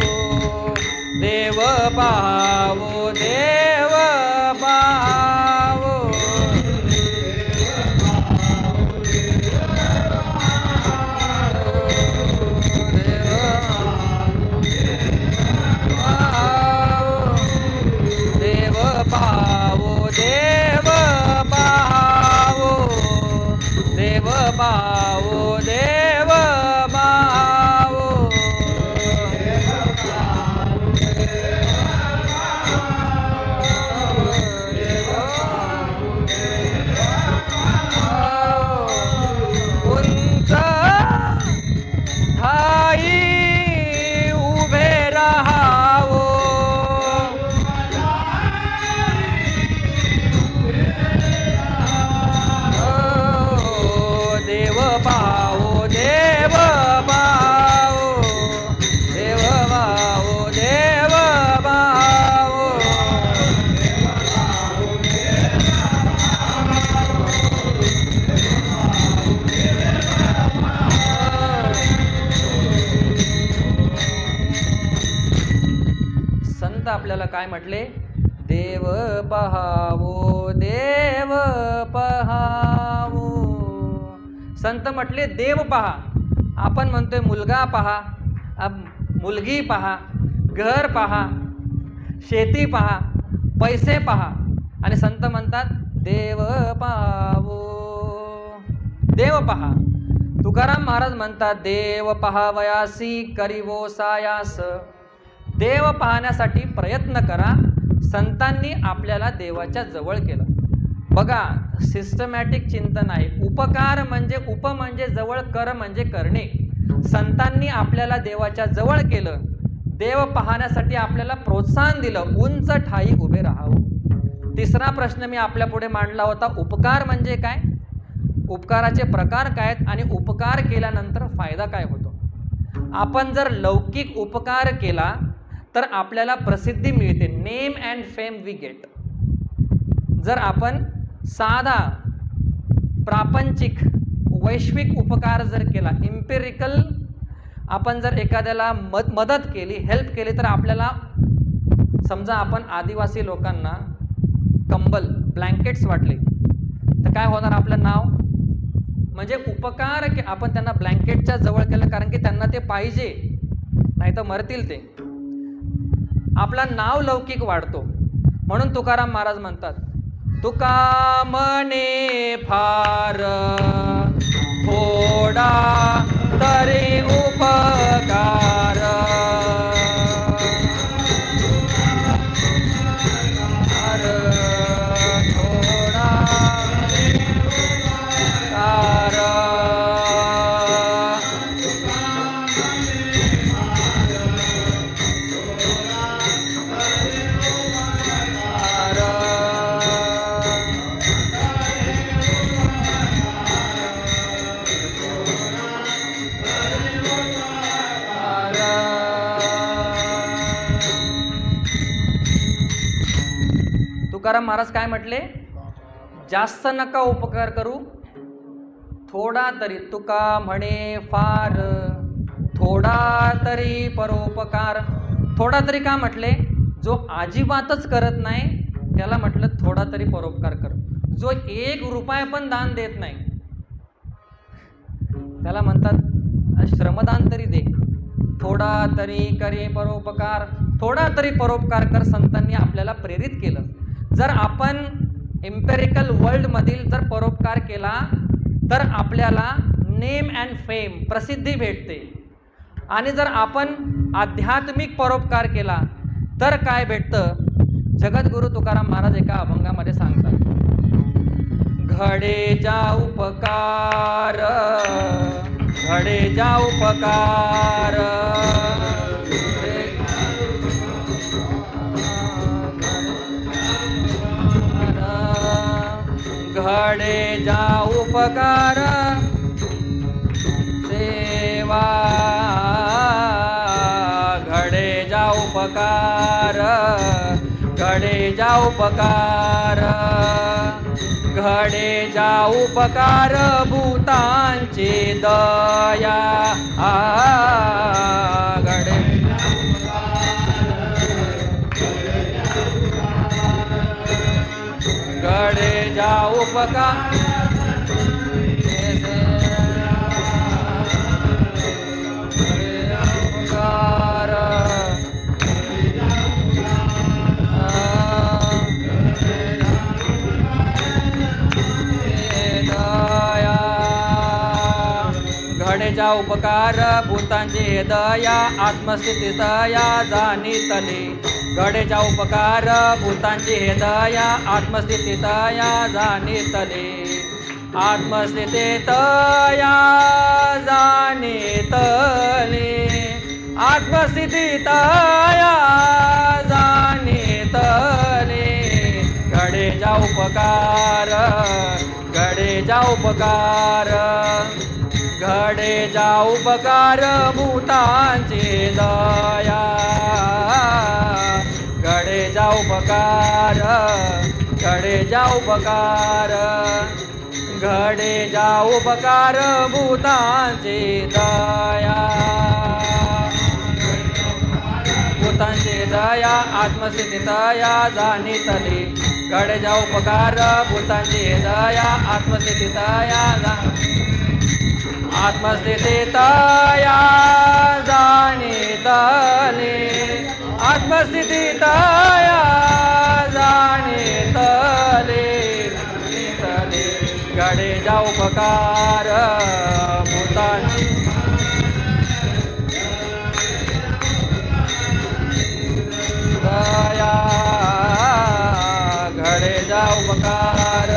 देव पहावो, देव पहावो, देव पहावो, देव पहावो, देव पहावो, देव पहावो. आपल्याला काय म्हटले? देव पहावो, देव पहावो. संत म्हटले देव पहा. आपण म्हणतोय मुलगा पहा, मुलगी पहा, घर पहा, शेती पहा, पैसे पहा, आणि संत म्हणतात देव पहावो, देव पहा. तुकाराम महाराज म्हणतात देव पहावयासी करीवो सायास. देव पाहण्यासाठी प्रयत्न करा. संतांनी आपल्याला देवाच्या जवळ केलं. बघा, सिस्टमॅटिक चिंतन आहे. उपकार म्हणजे उप म्हणजे जवळ, कर म्हणजे करणे. संतांनी आपल्याला देवाच्या जवळ केलं. देव पाहण्यासाठी आपल्याला प्रोत्साहन दिलं. उंच ठाई उभे राहावं. तिसरा प्रश्न मी आपल्या पुढे मांडला होता, उपकार म्हणजे काय, उपकाराचे प्रकार काय आहेत आणि उपकार केल्यानंतर फायदा काय होतो. आपण जर लौकिक उपकार केला तर आपल्याला प्रसिद्धी मिळते, name and fame we get. जर आपण साधा प्रापंचिक वैश्विक उपकार जर केला, इम्पेरिकल आपण जर एखाद्याला मदत केली, हेल्प केली, तर आपल्याला, समजा आपण आदिवासी लोकांना कंबल ब्लँकेट्स वाटले तर काय होणार, आपलं नाव, म्हणजे उपकार की आपण त्यांना ब्लँकेटच्या जवळ केलं कारण की त्यांना ते पाहिजे, नाही तर मरतील ते. आपला नाव लौकिक वाढतो. म्हणून तुकाराम महाराज म्हणतात, तुका म्हणे फार थोडा तरी उपकार, थोडा तुकाराम महाराज काय म्हटले, जास्त नका उपकार करू, थोडा तरी. तुका म्हणे फार थोडा तरी परोपकार. थोडा तरी का म्हटले, जो अजिबातच करत नाही त्याला म्हटलं थोडा तरी परोपकार कर. जो 1 रुपया पण दान देत नाही त्याला म्हणतात श्रमदान तरी दे. थोडा तरी करे परोपकार, थोडा तरी परोपकार कर. संतांनी आपल्याला प्रेरित केलं. जर आपण एम्पेरिकल वर्ल्डमधील जर परोपकार केला तर आपल्याला नेम अँड फेम, प्रसिद्धी भेटते. आणि जर आपण आध्यात्मिक परोपकार केला तर काय भेटतं. जगद्गुरु तुकाराम महाराज एका अभंगामध्ये सांगतात, घडे जा उपकार, घडे जा उपकार, घडे जा उपकार, सेवा घडे जा उपकार, घडे जा उपकार, घडे जा उपकार भूतांची दया, घडे घडे जा उपकार, घडेजा उपकार भूतांची दया, आत्मस्थिती दया जाणीतली. घडेजा उपकार भूतांची दया, आत्मस्थिती दया जाणीतली. आत्मस्थिती दया जाणीतली, आत्मस्थिती दया जाणीतली. घडेजा उपकार, घडेजा उपकार, घडे जा उपकार भूतांची दया, घडे जा उपकार, घडे जा उपकार, घडे जा उपकार भूतांची दया. भूतांची दया आत्मस्थितीतया जाणीतली घडे जा उपकार भूतांची दया आत्मस्थितीतया आत्मस्थितीतया जाणीतली आत्मस्थितीतया जाणीतली घडे जा उपकार भूतांची दया घडे जा उपकार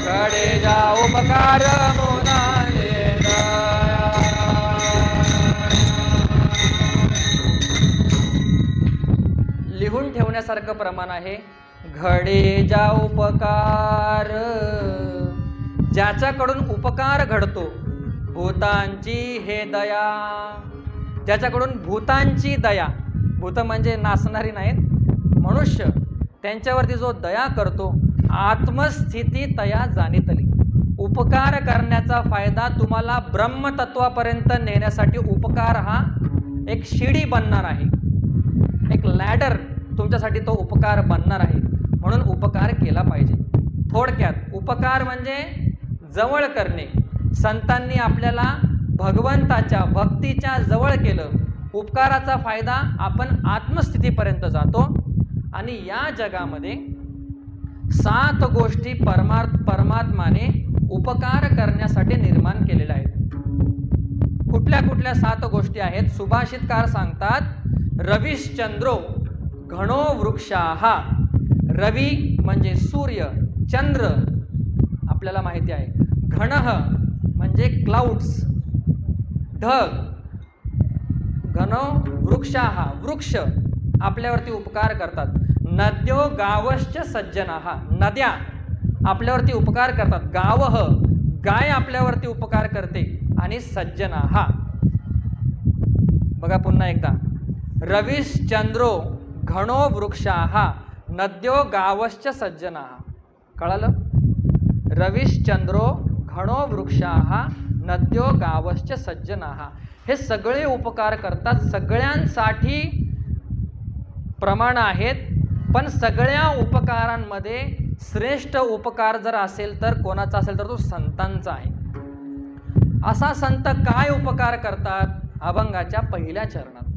घडे जा उपकार भूतांची दया लिहून ठेवण्यासारखं प्रमाण आहे. घडे जा उपकार ज्याच्याकडून उपकार घडतो भूतांची हे दया ज्याच्याकडून भूतांची दया भूत म्हणजे नाचणारी नाहीत मनुष्य त्यांच्यावरती जो दया करतो आत्मस्थिती तया जाणीतली उपकार करण्याचा फायदा तुम्हाला ब्रह्मतत्वापर्यंत नेण्यासाठी उपकार हा एक शिडी बनणार आहे एक लॅडर तुमच्यासाठी तो उपकार बनणार आहे म्हणून उपकार केला पाहिजे. थोडक्यात उपकार म्हणजे जवळ करणे. संतांनी आपल्याला भगवंताच्या भक्तीच्या जवळ केलं. उपकाराचा फायदा आपण आत्मस्थितीपर्यंत जातो आणि या जगामध्ये 7 गोष्टी परमात्माने उपकार करण्यासाठी निर्माण केलेल्या आहेत. कुठल्या कुठल्या 7 गोष्टी आहेत? सुभाषितकार सांगतात रविश्चंद्रो घणो वृक्षाहा. रवी म्हणजे सूर्य, चंद्र आपल्याला माहिती आहे. घणः म्हणजे क्लाउड्स ढग, घनो वृक्षाहा वृक्ष आपल्यावरती उपकार करतात. नद्यो गावश्च सज्जनाहा नद्या आपल्यावरती उपकार करतात. गावः गाय आपल्यावरती उपकार करते आणि सज्जनाहा बघा पुन्हा एकदा रविश्चंद्रो घणो वृक्षाहा नद्यो गावश्च सज्जनाहा. कळालं? रविश्चंद्रो घणो वृक्षाहा नद्यो गावश्च सज्जनाहा हे सगळे उपकार करतात. सगळ्यांसाठी प्रमाण आहेत पण सगळ्या उपकारांमध्ये श्रेष्ठ उपकार जर असेल तर कोणाचा असेल तर तो संतांचा आहे. असा संत काय उपकार करतात? अभंगाच्या पहिल्या चरणात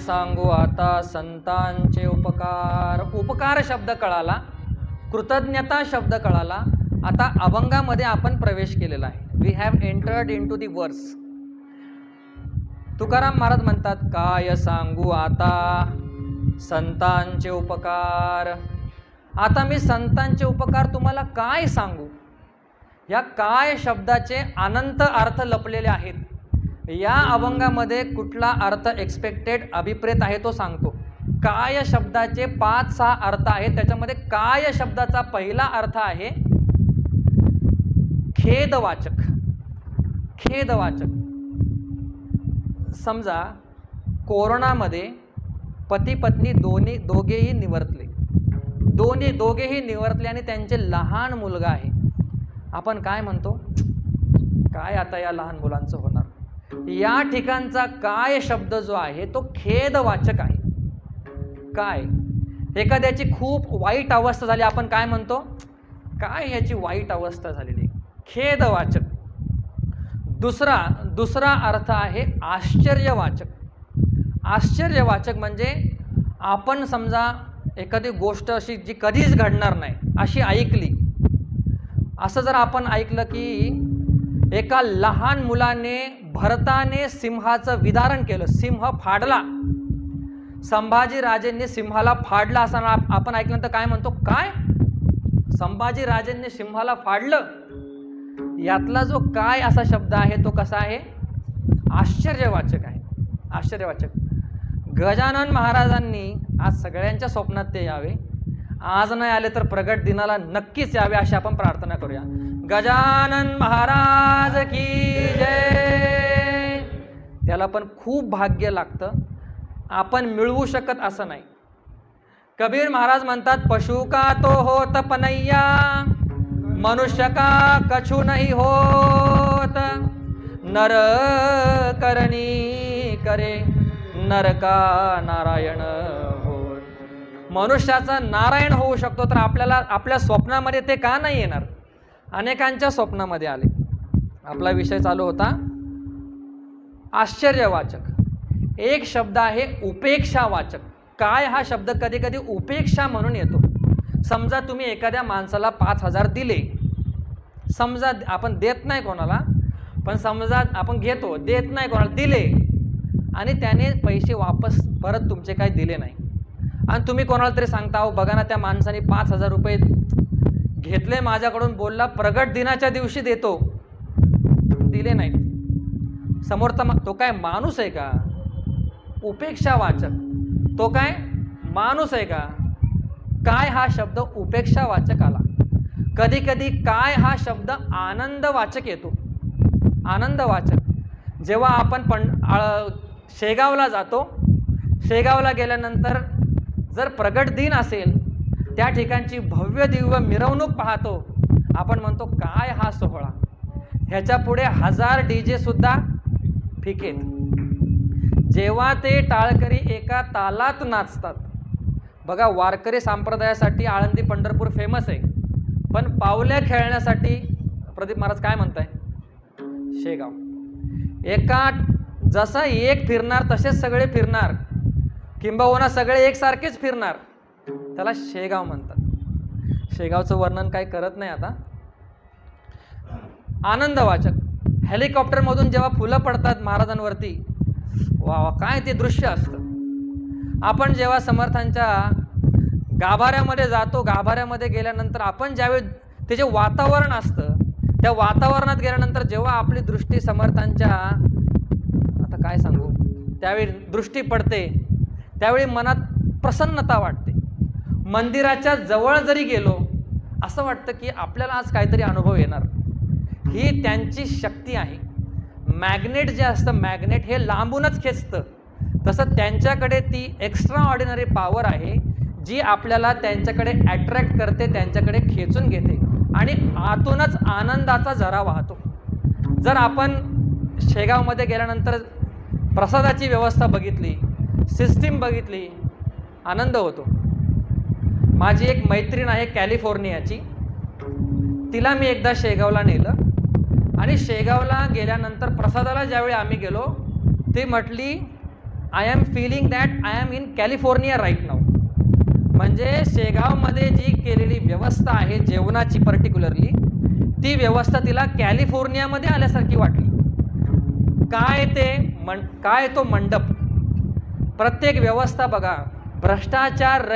सांगू आता संतांचे उपकार. उपकार शब्द कळाला, कृतज्ञता शब्द कळाला. आता अभंगामध्ये आपण प्रवेश केलेला आहे. We have entered in to the verse. Tukaram Maharaj म्हणतात काय सांगू आता संतांचे उपकार. आता मी संतांचे उपकार तुम्हाला काय सांगू. या काय शब्दाचे अनंत अर्थ लपलेले आहेत. या अभंगामध्ये कुठला अर्थ एक्सपेक्टेड अभिप्रेत आहे तो सांगतो. काय शब्दाचे 5-6 अर्थ आहेत. त्याच्यामध्ये काय शब्दाचा पहिला अर्थ आहे खेदवाचक. खेदवाचक समजा कोरोनामध्ये पती पत्नी दोघेही निवर्तले, दोघेही निवर्तले आणि त्यांचे लहान मुलगा आहे. आपण काय म्हणतो, काय आता या लहान मुलांचं होणार. या ठिकाणचा काय शब्द जो आहे तो खेदवाचक आहे. काय, एखाद्याची खूप वाईट अवस्था झाली, आपण काय म्हणतो, काय ह्याची वाईट अवस्था झालेली, खेदवाचक. दुसरा अर्थ आहे आश्चर्यवाचक. आश्चर्यवाचक म्हणजे आपण समजा एखादी गोष्ट अशी जी कधीच घडणार नाही अशी ऐकली. असं जर आपण ऐकलं की एका लहान मुलाने भरताने सिंहाचं विदारण केलं, सिंह फाडला, संभाजी राजेंनी सिंहाला फाडला असताना आपण ऐकल्यानंतर काय म्हणतो, काय संभाजी राजेंनी सिंहाला फाडलं. यातला जो काय असा शब्द आहे तो कसा आहे, आश्चर्यवाचक आहे. आश्चर्यवाचक. गजानन महाराजांनी आज सगळ्यांच्या स्वप्नात ते यावे, आज नाही आले तर प्रगट दिनाला नक्कीच यावे अशी आपण प्रार्थना करूया. गजानन महाराज की जय. त्याला पण खूप भाग्य लागतं, आपण मिळवू शकत असं नाही. कबीर महाराज म्हणतात, पशु का तो होत पनैया, मनुष्य का कछु नहीं होत, नर करणी करे नर का नारायण हो. मनुष्याचा नारायण होऊ शकतो तर आपल्या स्वप्नामध्ये ते का नाही येणार. अनेकांच्या स्वप्नामध्ये आले. आपला विषय चालू होता आश्चर्यवाचक. एक शब्द आहे उपेक्षावाचक. काय हा शब्द कधी कधी उपेक्षा म्हणून येतो. समजा तुम्ही एखाद्या माणसाला 5,000 दिले, समजा आपण देत नाही कोणाला, पण समजा आपण घेतो, देत नाही कोणाला, दिले आणि त्याने पैसे वापस परत तुमचे काही दिले नाही आणि तुम्ही कोणाला तरी सांगता, अहो बघा ना त्या माणसाने 5,000 रुपये घेतले माझ्याकडून, बोलला प्रगट दिनाच्या दिवशी देतो, दिले नाहीत. समोरचा तो काय माणूस आहे का, उपेक्षावाचक. तो काय माणूस आहे का. काय हा शब्द उपेक्षावाचक आला. कधी कधी काय हा शब्द आनंदवाचक येतो. आनंदवाचक. जेव्हा आपण शेगावला जातो, शेगावला गेल्यानंतर जर प्रगट दिन असेल, त्या ठिकाणची भव्य दिव्य मिरवणूक पाहतो, आपण म्हणतो काय हा सोहळा. ह्याच्या पुढे 1000 DJ सुद्धा फिकेत. जेव्हा ते टाळकरी एका तालात नाचतात. बघा, वारकरी संप्रदायासाठी आळंदी पंढरपूर फेमस आहे, पण पावल्या खेळण्यासाठी प्रदीप महाराज काय म्हणताय, शेगाव. एका जसा एक फिरणार तसेच सगळे फिरणार, किंबहुना सगळे एकसारखेच फिरणार, त्याला शेगाव म्हणतात. शेगावचं वर्णन काही करत नाही आता. आनंदवाचक. हेलिकॉप्टरमधून जेव्हा फुलं पडतात महाराजांवरती, वा वा काय ते दृश्य असतं. आपण जेव्हा समर्थांच्या गाभाऱ्यामध्ये जातो, गाभाऱ्यामध्ये गेल्यानंतर आपण ज्यावेळी ते जे वातावरण असतं, त्या वातावरणात गेल्यानंतर जेव्हा आपली दृष्टी समर्थांच्या, आता काय सांगू, त्यावेळी दृष्टी पडते, त्यावेळी मनात प्रसन्नता वाटते. मंदिराच्या जवळ जरी गेलो असं वाटतं की आपल्याला आज काहीतरी अनुभव येणार. ही त्यांची शक्ती आहे. मॅग्नेट जे असतं, मॅग्नेट हे लांबूनच खेचतं, तसं त्यांच्याकडे ती एक्स्ट्रा ऑर्डिनरी पॉवर आहे जी आपल्याला त्यांच्याकडे अट्रॅक्ट करते, त्यांच्याकडे खेचून घेते आणि आतूनच आनंदाचा झरा वाहतो. जर आपण शेगावमध्ये गेल्यानंतर प्रसादाची व्यवस्था बघितली, सिस्टीम बघितली, आनंद होतो. माझी एक मैत्रीण आहे कॅलिफोर्नियाची, तिला मी एकदा शेगावला नेलं आणि शेगावला गेल्यानंतर प्रसादाला ज्यावेळी आम्ही गेलो, ती म्हटली, I am feeling that I am in California right now. म्हणजे शेगावमध्ये जी केलेली व्यवस्था आहे जेवणाची पर्टिक्युलरली, ती व्यवस्था तिला कॅलिफोर्नियामध्ये आल्यासारखी वाटली. काय तो मंडप, प्रत्येक व्यवस्था बघा, भ्रष्टाचार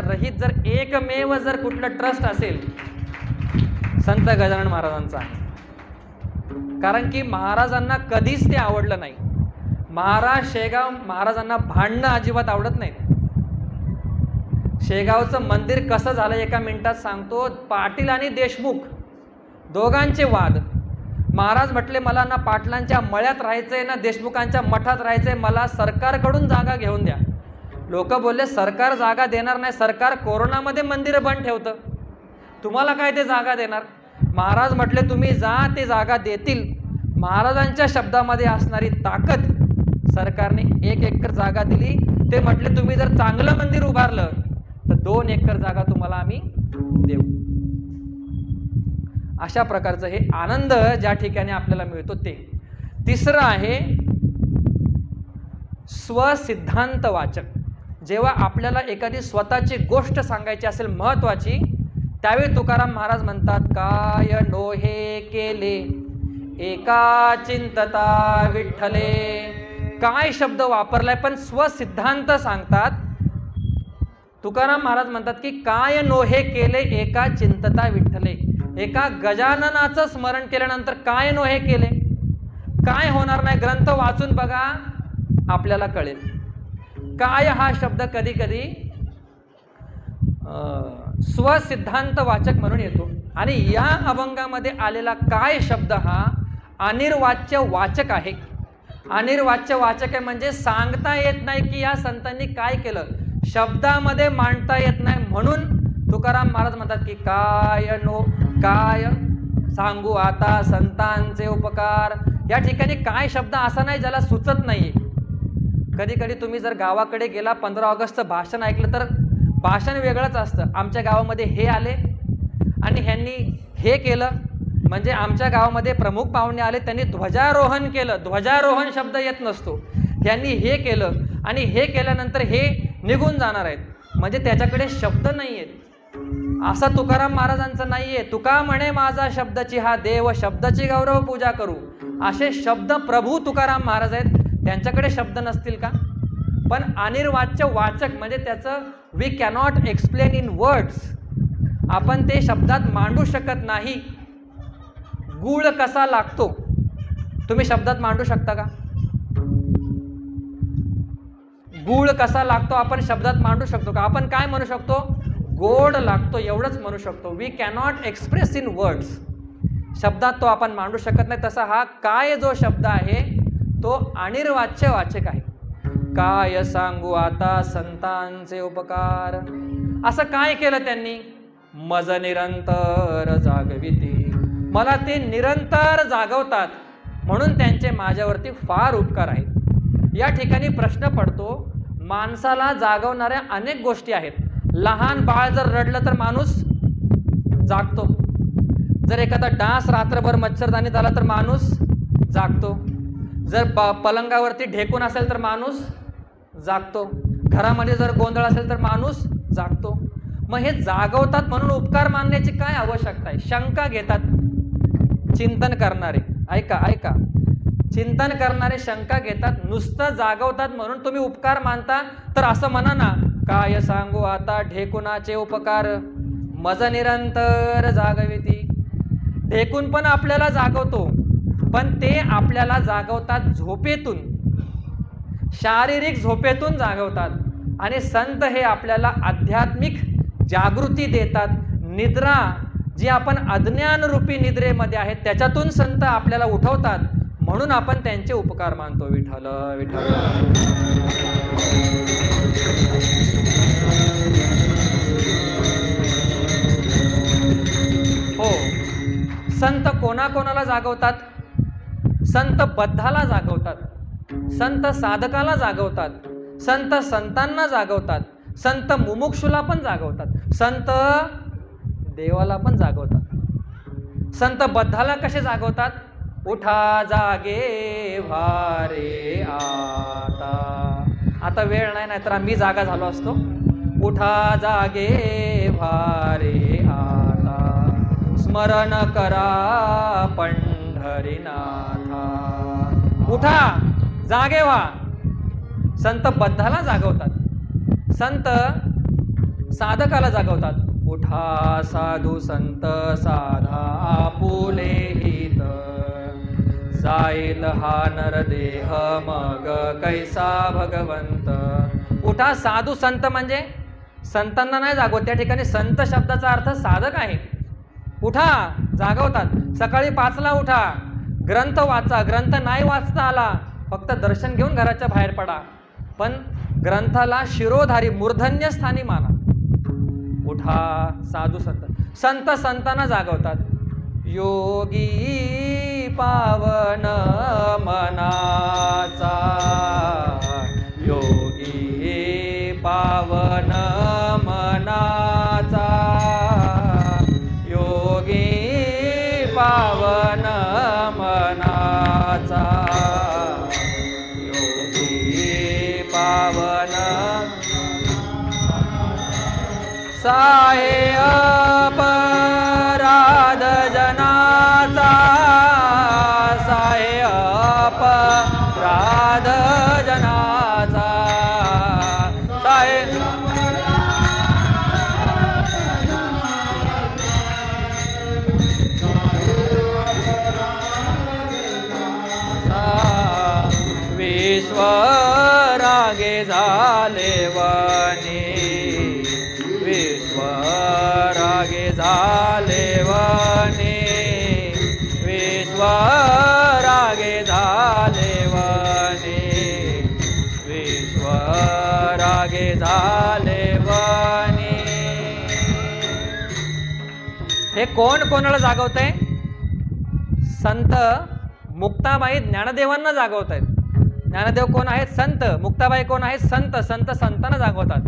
रहित जर एकमेव जर कुठलं ट्रस्ट असेल, संत गजानन महाराजांचा आहे. कारण की महाराजांना कधीच ते आवडलं नाही. शेगाव महाराजांना भांडणं अजिबात आवडत नाहीत. शेगावचं मंदिर कसं झालं एका मिनिटात सांगतो. पाटील आणि देशमुख दोघांचे वाद. महाराज म्हटले मला ना पाटलांच्या मळ्यात राहायचंय ना देशमुखांच्या मठात राहायचंय, मला सरकारकडून जागा घेऊन द्या. लोक बोलले सरकार जागा देणार नाही, सरकार कोरोनामध्ये मंदिरं बंद ठेवतं, तुम्हाला काय ते जागा देणार. महाराज म्हटले तुम्ही जा, ते जागा देतील. महाराजांच्या शब्दामध्ये असणारी ताकद, सरकारने 1 एकर जागा दिली. ते म्हटले तुम्ही जर चांगलं मंदिर उभारलं तर 2 एकर जागा तुम्हाला आम्ही देऊ. अशा प्रकारचं हे आनंद ज्या ठिकाणी आपल्याला मिळतो ते. तिसरं आहे स्वसिद्धांत वाचक. जेव्हा आपल्याला एखादी स्वतःची गोष्ट सांगायची असेल महत्वाची, त्यावेळी तुकाराम महाराज म्हणतात काय नोहे केले एका चिंतता विठ्ठले. काय शब्द वापरलाय पण स्वसिद्धांत सांगतात. तुकाराम महाराज म्हणतात की काय नोहे केले एका चिंतता विठ्ठले. एका गजाननाचं स्मरण केल्यानंतर काय नोहे केले, काय होणार नाही, ग्रंथ वाचून बघा आपल्याला कळेल. काय हा शब्द कधी कधी स्वसिद्धांत वाचक म्हणून येतो. आणि या अभंगामध्ये आलेला काय शब्द हा अनिर्वाच्य वाचक आहे. अनिर्वाच्य वाचक आहे म्हणजे सांगता येत नाही की या संतांनी काय केलं, शब्दामध्ये मांडता येत नाही. म्हणून तुकाराम महाराज म्हणतात की काय सांगू आता संतांचे उपकार. या ठिकाणी काय शब्द असा नाही ज्याला सुचत नाही. कधी कधी तुम्ही जर गावाकडे गेला 15 ऑगस्टचं भाषण ऐकलं तर भाषण वेगळंच असतं. आमच्या गावामध्ये हे आले आणि ह्यांनी हे केलं, म्हणजे आमच्या गावामध्ये प्रमुख पाहुणे आले त्यांनी ध्वजारोहण केलं. ध्वजारोहण शब्द येत नसतो. ह्यांनी हे केलं आणि हे केल्यानंतर हे निघून जाणार आहेत, म्हणजे त्याच्याकडे शब्द नाही आहेत. असं तुकाराम महाराजांचं नाहीये. तुका म्हणे माझा शब्दाची हा देव, शब्दाची गौरव पूजा करू. असे शब्द प्रभू तुकाराम महाराज आहेत, त्यांच्याकडे शब्द नसतील का. पण अनिर्वाच्य वाचक म्हणजे त्याचं we cannot explain in words, आपण ते शब्दात मांडू शकत नाही. गुळ कसा लागतो तुम्ही शब्दात मांडू शकता का. गुळ कसा लागतो आपण शब्दात मांडू शकतो का. आपण काय म्हणू शकतो, गोड लागतो एवढंच म्हणू शकतो. We cannot express in words, शब्दात तो आपण मांडू शकत नाही. तसा हा काय जो शब्द आहे तो अनिर्वाच्य वाचक आहे. काय सांगू आता संतांचे उपकार. असं काय केलं त्यांनी, मज निरंतर जागविती, मला ते निरंतर जागवतात म्हणून त्यांचे माझ्यावरती फार उपकार आहेत. या ठिकाणी प्रश्न पडतो, माणसाला जागवणाऱ्या अनेक गोष्टी आहेत. लहान बाळ जर रडलं तर माणूस जागतो. जर एखादा डास रात्रभर मच्छरदाणी झाला तर माणूस जागतो. जर पलंगावरती ढेकून असेल तर माणूस जागतो. घरामध्ये जर गोंधळ असेल तर माणूस जागतो. मग हे जागवतात म्हणून उपकार मानण्याची काय आवश्यकता आहे. शंका घेतात चिंतन करणारे, ऐका चिंतन करणारे शंका घेतात. नुसतं जागवतात म्हणून तुम्ही उपकार मानता तर असं म्हणा ना, काय सांगू आता ढेकुणाचे उपकार, मज निरंतर जागविती. ढेकून पण आपल्याला जागवतो, पण ते आपल्याला जागवतात झोपेतून, शारीरिक झोपेतून जागवतात. आणि संत हे आपल्याला आध्यात्मिक जागृती देतात. निद्रा जी आपण अज्ञानरूपी निद्रेमध्ये आहेत त्याच्यातून संत आपल्याला उठवतात, म्हणून आपण त्यांचे उपकार मानतो. विठ्ठल विठ्ठल. हो, संत कोणाकोणाला जागवतात. संत बद्धाला जागवतात, संत साधकाला जागवतात, संत संतांना जागवतात, संत मुमुक्षुला पण जागवतात, संत देवाला पण जागवतात. संत बद्धाला कसे जागवतात, उठा जागे भारे आता. आता वेळ नाही, नाहीतर आम्ही जागा झालो असतो. उठा जागे भारे आता, स्मरण करा पंढरीनाथा. उठा जागे व्हा. संत बद्धाला जागवतात, संत साधकाला जागवतात. उठा साधू संत साधा आपुले हित, जाईल हा नरदेह मग कैसा भगवंत. उठा साधू संत म्हणजे संतांना नाही जागवत, त्या ठिकाणी संत शब्दाचा अर्थ साधक आहे. उठा जागवतात. सकाळी 5ला उठा, ग्रंथ वाचा, ग्रंथ नाही वाचता आला फक्त दर्शन घेऊन घराच्या बाहेर पडा, पण ग्रंथाला शिरोधारी मूर्धन्य स्थानी माना. उठा साधू संत, संत संतांना जागवतात. योगी पावन मनाचा, योगी पावन मनाचा, योगी पावन मनाचा, योगी पावन साहे अपराध जनाचा, साहे अपराध जनाचा, साहे विश्व रागे झाले वनी, विश्व रागे झाले वनी, विश्व रागे झाले वनी, विश्व रागे झाले वनी. हे कोण कोणाला जागवतंय? संत मुक्ताबाई ज्ञानदेवांना जागवत आहेत. ज्ञानदेव कोण आहेत? संत. मुक्ताबाई कोण आहेत? संत. संत संतांना जागवतात,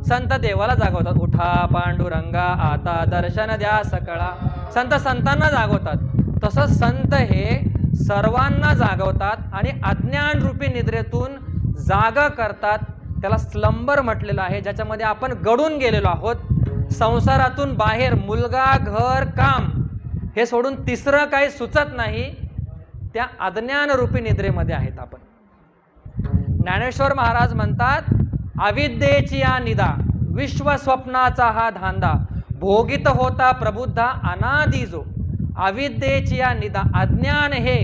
संत देवाला जागवतात. उठा पांडुरंगा आता दर्शन द्या सकळा, संत संतांना जागवतात. तसंच संत हे सर्वांना जागवतात आणि अज्ञान रूपी निद्रेतून जाग करतात. त्याला स्लंबर म्हटलेलं आहे, ज्याच्यामध्ये आपण गडून गेलेलो आहोत. संसारातून बाहेर मुलगा, घर, काम हे सोडून तिसरं काही सुचत नाही, त्या अज्ञान रूपी निद्रेमध्ये आहेत आपण. ज्ञानेश्वर महाराज म्हणतात, अविद्येची या निदा, विश्व स्वप्नाचा हा धांदा, भोगित होता प्रबुद्धा अनादी जो. अविद्येची या निदा, अज्ञान हे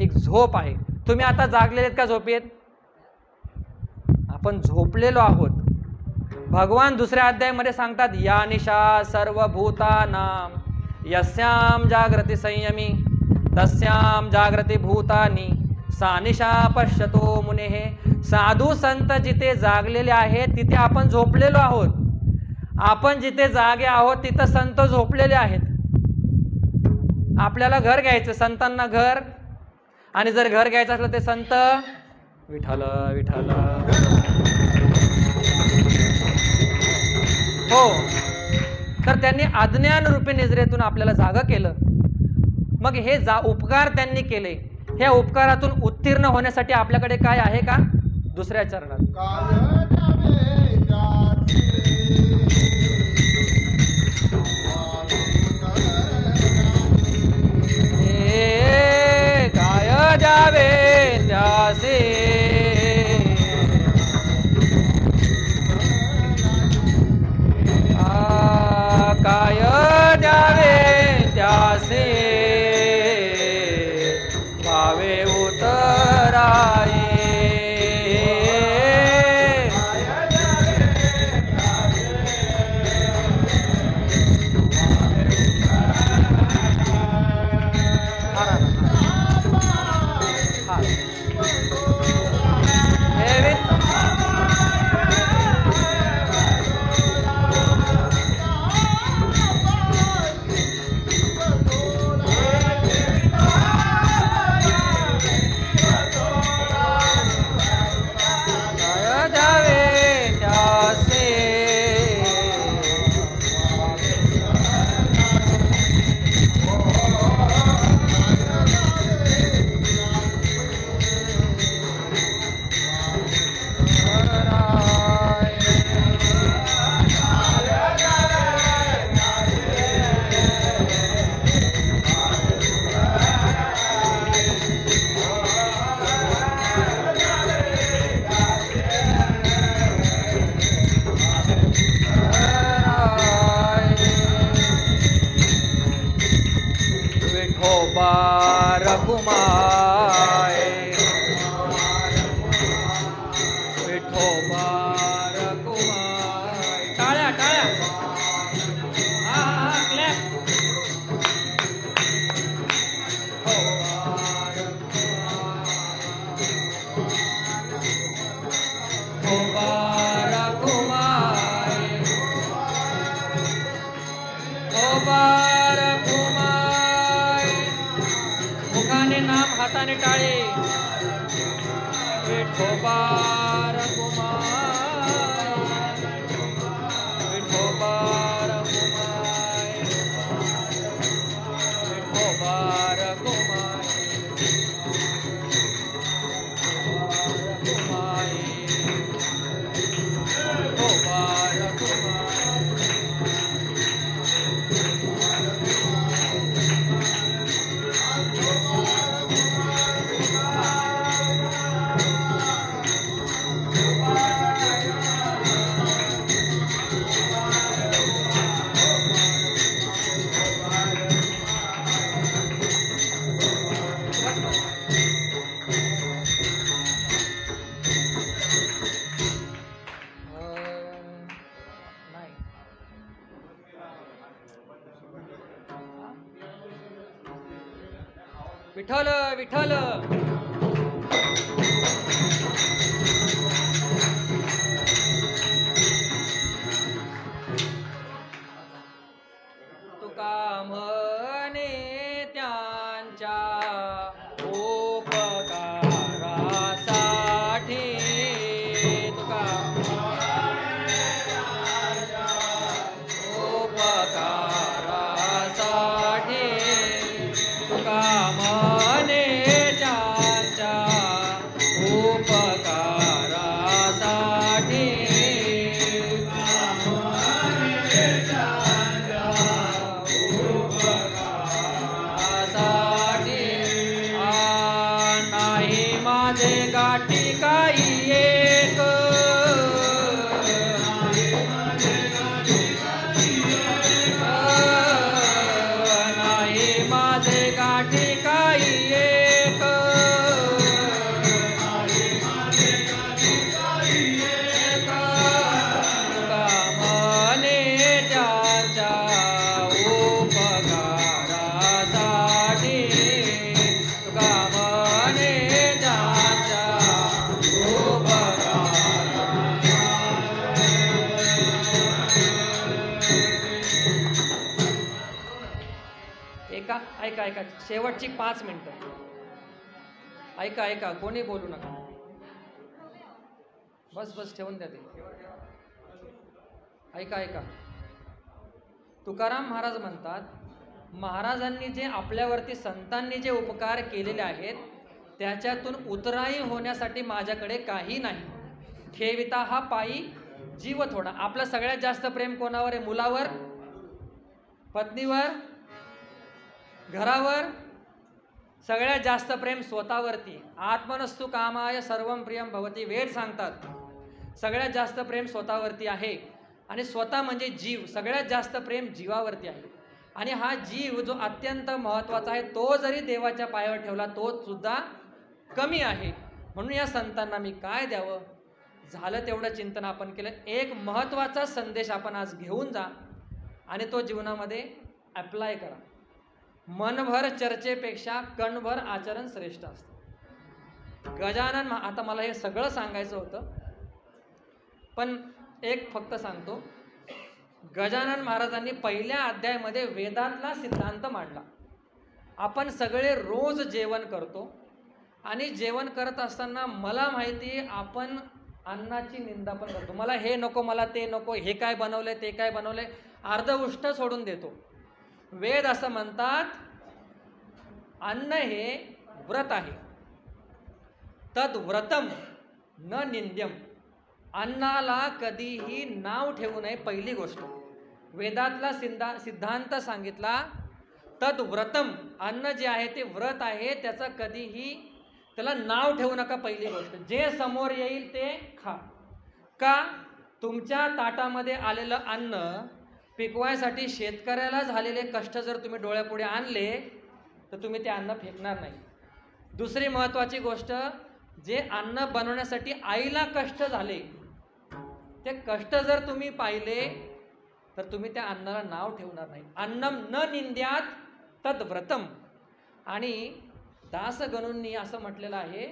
एक झोप आहे. तुम्ही आता जागलेले आहेत का झोपेत? आपण झोपलेलो आहोत. भगवान दुसऱ्या अध्यायामध्ये सांगतात, या निशा सर्वभूतानां यस्याम जागृती संयमी तस्याम जागृती भूतानी सा निशा पश्यतो मुनेः. साधू संत जिथे जागलेले आहेत तिथे आपण झोपलेलो आहोत. आपण जिथे जागे आहोत तिथं संत झोपलेले आहेत. आपल्याला घर घ्यायचं, संतांना घर, आणि जर घर घ्यायचं असलं ते संत विठ्ठल विठ्ठल. हो, तर त्यांनी अज्ञान रूपी निद्रेतून आपल्याला जागा केलं. मग हे उपकार त्यांनी केले, ह्या उपकारातून उत्तीर्ण होण्यासाठी आपल्याकडे काय आहे का? दुसऱ्या चरणात काय द्यावे त्यासे, काय द्यावे त्यासे भावे उतराये. विठोबा रखुमाई, विठोबा रखुमाई. मुखाने नाम, हाताने टाळे. विठोबा रखुमाई, विठोबा रखुमाई, विठोबा रखुमाई, रखुमाई, विठोबा रखुमाई. विठ्ठल विठ्ठल. तुका म्हणे त्यांच्या उपकारासाठी, तुका उपकारासाठी, तुका म्हणे त्यांच्या उपकारासाठी, नाही माझे गाठी काही एक, नाही माझे गाठी काही एक, तुका म्हणे त्याच्या उपकारासाठी, तुका म्हणे त्याच्या ऐका ऐका ऐका, शेवटची 5 मिनिटं ऐका ऐका, कोणी बोलू नका. बस बस ठेवून द्या ते. ऐका ऐका. तुकाराम महाराज म्हणतात, महाराजांनी जे आपल्यावरती संतांनी जे उपकार केलेले आहेत त्याच्यातून उतराई होण्यासाठी माझ्याकडे काही नाही. ठेविता हा पायी जीव थोडा. आपलं सगळ्यात जास्त प्रेम कोणावर आहे? मुलावर, पत्नीवर, घरावर. सगळ्यात जास्त प्रेम स्वतःवरती. आत्मनस्तु कामाय सर्वं प्रियं भवती. वेद सांगतात सगळ्यात जास्त प्रेम स्वतःवरती आहे. आणि स्वतः म्हणजे जीव. सगळ्यात जास्त प्रेम जीवावरती आहे. आणि हा जीव जो अत्यंत महत्त्वाचा आहे तो जरी देवाच्या पायावर ठेवला तो सुद्धा कमी आहे. म्हणून या संतांना मी काय द्यावं, झालं तेवढं चिंतन आपण केलं. एक महत्त्वाचा संदेश आपण आज घेऊन जा आणि तो जीवनामध्ये अप्लाय करा. मनभर चर्चेपेक्षा कणभर आचरण श्रेष्ठ असतं. गजानन आता मला हे सगळं सांगायचं होतं पण एक फक्त सांगतो. गजानन महाराजांनी पहिल्या अध्यायामध्ये वेदातला सिद्धांत मांडला. आपण सगळे रोज जेवण करतो आणि जेवण करत असताना मला माहिती आपण अन्नाची निंदा पण करतो. मला हे नको, मला ते नको, हे काय बनवलंय, ते काय बनवलंय, अर्धउष्ट सोडून देतो. वेद असं म्हणतात अन्न हे व्रत आहे. तद व्रतम न निंद्यम. अन्नाला कधीही नाव ठेवू नये. पहिली गोष्ट वेदातला सिद्धांत सांगितला. तद व्रतम, अन्न जे आहे ते व्रत आहे, त्याचं कधीही त्याला नाव ठेवू नका. पहिली गोष्ट जे समोर येईल ते खा. का? तुमच्या ताटामध्ये आलेलं अन्न पिकवायसाठी शेतकऱ्याला झालेले कष्ट जर तुम्ही डोळ्यापुढे आणले तर तुम्ही ते अन्न फेकणार नाही. दुसरी महत्त्वाची गोष्ट, जे अन्न बनवण्यासाठी आईला कष्ट झाले ते कष्ट जर तुम्ही पाहिले तर तुम्ही त्या अन्नाला नाव ठेवणार नाही. अन्नम न निंद्यात तद व्रतम. आणि दासगणूंनी असं म्हटलेलं आहे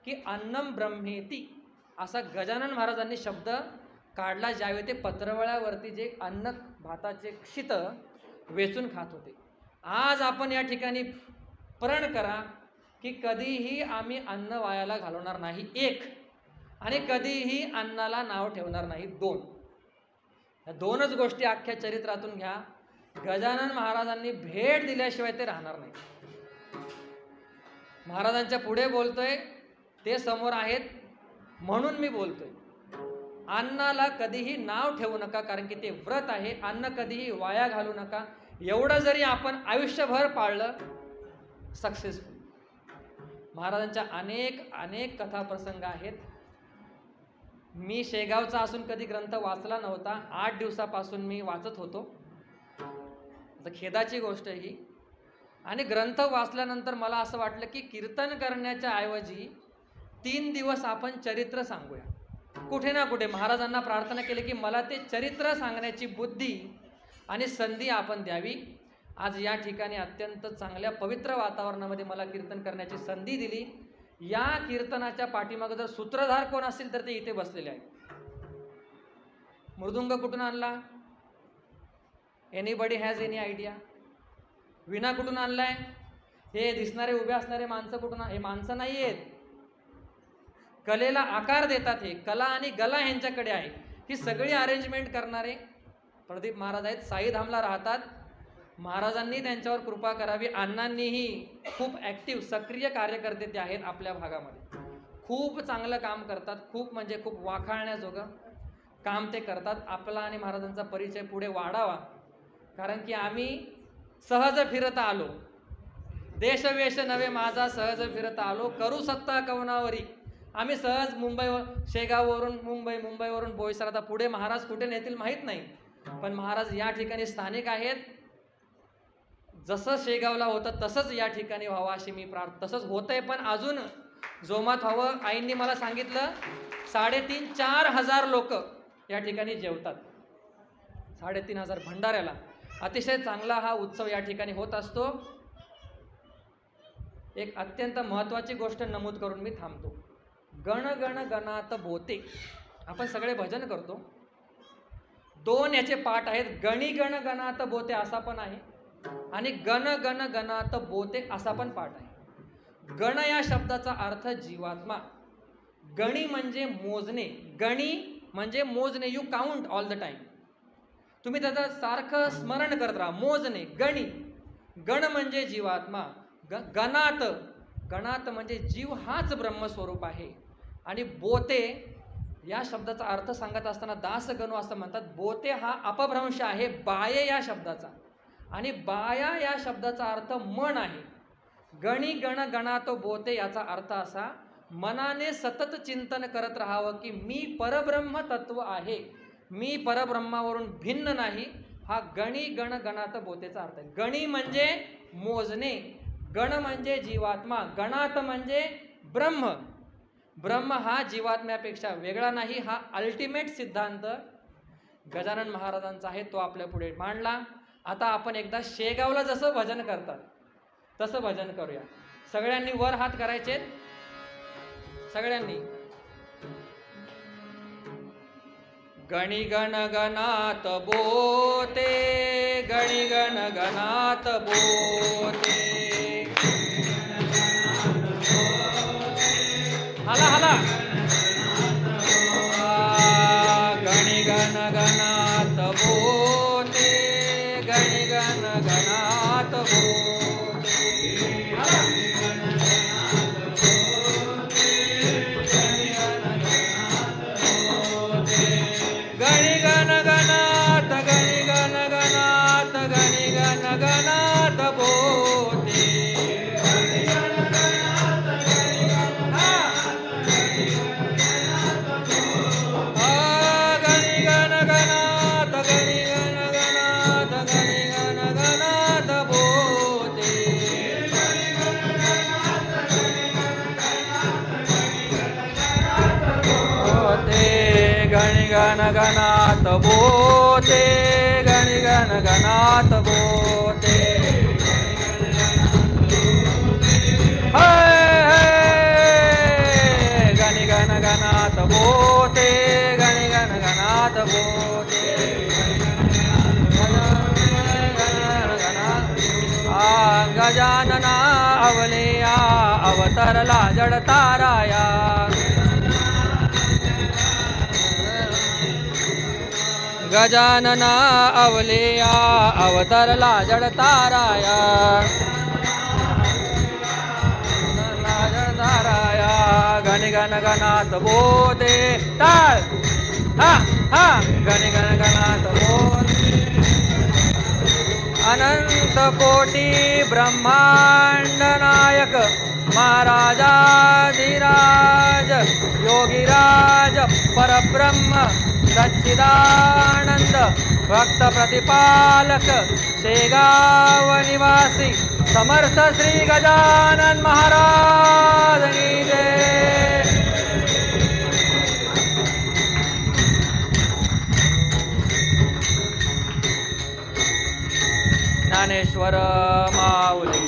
की अन्नम ब्रह्मेती. असा गजानन महाराजांनी शब्द काढला ज्यावेळी ते पत्रवळ्यावरती जे अन्न भाताचे शीत वेचून खात होते. आज आपण या ठिकाणी प्रण करा की कधीही आम्ही अन्न वायाला घालवणार नाही, एक, आणि कधीही अन्नाला नाव ठेवणार नाही, दोन. या दोनच गोष्टी अख्ख्या चरित्रातून घ्या. गजानन महाराजांनी भेट दिल्याशिवाय ते राहणार नाही. महाराजांच्या पुढे बोलतोय, ते समोर आहेत म्हणून मी बोलतोय. अन्नाला कधीही नाव ठेवू नका, कारण की ते व्रत आहे. अन्न कधीही वाया घालू नका. एवढं जरी आपण आयुष्यभर पाळलं, सक्सेसफुल. महाराजांच्या अनेक अनेक कथाप्रसंग आहेत. मी शेगावचा असून कधी ग्रंथ वाचला नव्हता. 8 दिवसापासून मी वाचत होतो. तर खेदाची गोष्ट ही. आणि ग्रंथ वाचल्यानंतर मला असं वाटलं की कीर्तन करण्याच्या ऐवजी 3 दिवस आपण चरित्र सांगूया. कुठे ना कुठे महाराजांना प्रार्थना केली की मला ते चरित्र सांगण्याची बुद्धी आणि संधी आपण द्यावी. आज या ठिकाणी अत्यंत चांगल्या पवित्र वातावरणामध्ये मला कीर्तन करण्याची संधी दिली. या कीर्तनाच्या पाठीमागे जर सूत्रधार कोण असतील तर ते इथे बसलेले आहेत. मृदुंग कुठून आणला? Anybody has any idea? विना कुठून आणलाय? हे दिसणारे उभे असणारे माणसं कुठून? हे माणसं नाही आहेत, कलेला आकार देतात. हे कला आणि गला ह्यांच्याकडे आहे. ही सगळी अरेंजमेंट करणारे प्रदीप महाराज आहेत. साईधामला राहतात. महाराजांनी त्यांच्यावर कृपा करावी. अण्णांनीही खूप ॲक्टिव्ह सक्रिय कार्यकर्ते ते आहेत आपल्या भागामध्ये. खूप चांगलं काम करतात. खूप म्हणजे खूप वाखाणण्याजोगं काम ते करतात. आपला आणि महाराजांचा परिचय पुढे वाढावा, कारण की आम्ही सहज फिरत आलो. देशवेश नवे माझा सहज फिरत आलो, करू सत्ता कवनावरी. आम्ही सहज मुंबईवर, शेगाववरून मुंबईवरून बोईसर. आता पुढे महाराज कुठे नेतील माहीत नाही, पण महाराज या ठिकाणी स्थानिक आहेत. जसं शेगावला होतं तसंच या ठिकाणी व्हावं अशी मी तसंच होतंय, पण अजून जोमात व्हावं. आईंनी मला सांगितलं 3,500-4 हजार लोक या ठिकाणी जेवतात. 3,500 भंडाऱ्याला. अतिशय चांगला हा उत्सव या ठिकाणी होत असतो. एक अत्यंत महत्त्वाची गोष्ट नमूद करून मी थांबतो. गण गण गणात बोते. आपण सगळे भजन करतो. 2 याचे पाठ आहेत. गणी गण गणात बोते असा पण आहे, आणि गण गण गणात बोते असा पण पाठ आहे. गण या शब्दाचा अर्थ जीवात्मा. गणी म्हणजे मोजणे. गणी म्हणजे मोजणे. You count all the time. तुम्ही त्याचं सारखं स्मरण करत राहा. मोजणे, गणी. गण म्हणजे जीवात्मा. गणात, गणात म्हणजे जीव हाच ब्रह्मस्वरूप आहे. आणि बोते या शब्दाचा अर्थ सांगत असताना दास गणू असं म्हणतात. बोते हा अपभ्रंश आहे बाये या शब्दाचा, आणि बाया या शब्दाचा अर्थ मन आहे. गणी गण गणात बोते याचा अर्थ असा, मनाने सतत चिंतन करत राहावं की मी परब्रह्म तत्व आहे, मी परब्रह्मावरून भिन्न नाही. हा गणी गण गणात बोतेचा अर्थ आहे. गणी म्हणजे मोजणे, गण म्हणजे जीवात्मा, गणात म्हणजे ब्रह्म. ब्रह्म हा जीवात्म्यापेक्षा वेगळा नाही. हा अल्टिमेट सिद्धांत गजानन महाराजांचा आहे, तो आपल्या पुढे मांडला. आता आपण एकदा शेगावला जसं भजन करतात तसं भजन करूया. सगळ्यांनी वर हात करायचे. सगळ्यांनी गणी गण गणात बोते, गणी गण गणात बोते. हाला हाला. गणी गण गणात बोते, गणी गण गणात बोते. गणी गण गणात, गणी गण गणात, गणी गण गणात बोते. गण गणात बोते, गणी गण गणात बोते. गणी गण गणात बोते. अवतरला जडताराया गजानना अवलिया अवतरला जडताराया जडताराया गण गण गणात बोते टाळ हा हा गण गण गणात बोते अनंत कोटी ब्रह्मांड नायक महाराजाधिराज योगीराज परब्रह्म सच्चिदानंद भक्त प्रतिपालक शेगाव निवासी समर्थ श्री गजानन महाराज की जय। ज्ञानेश्वर माऊली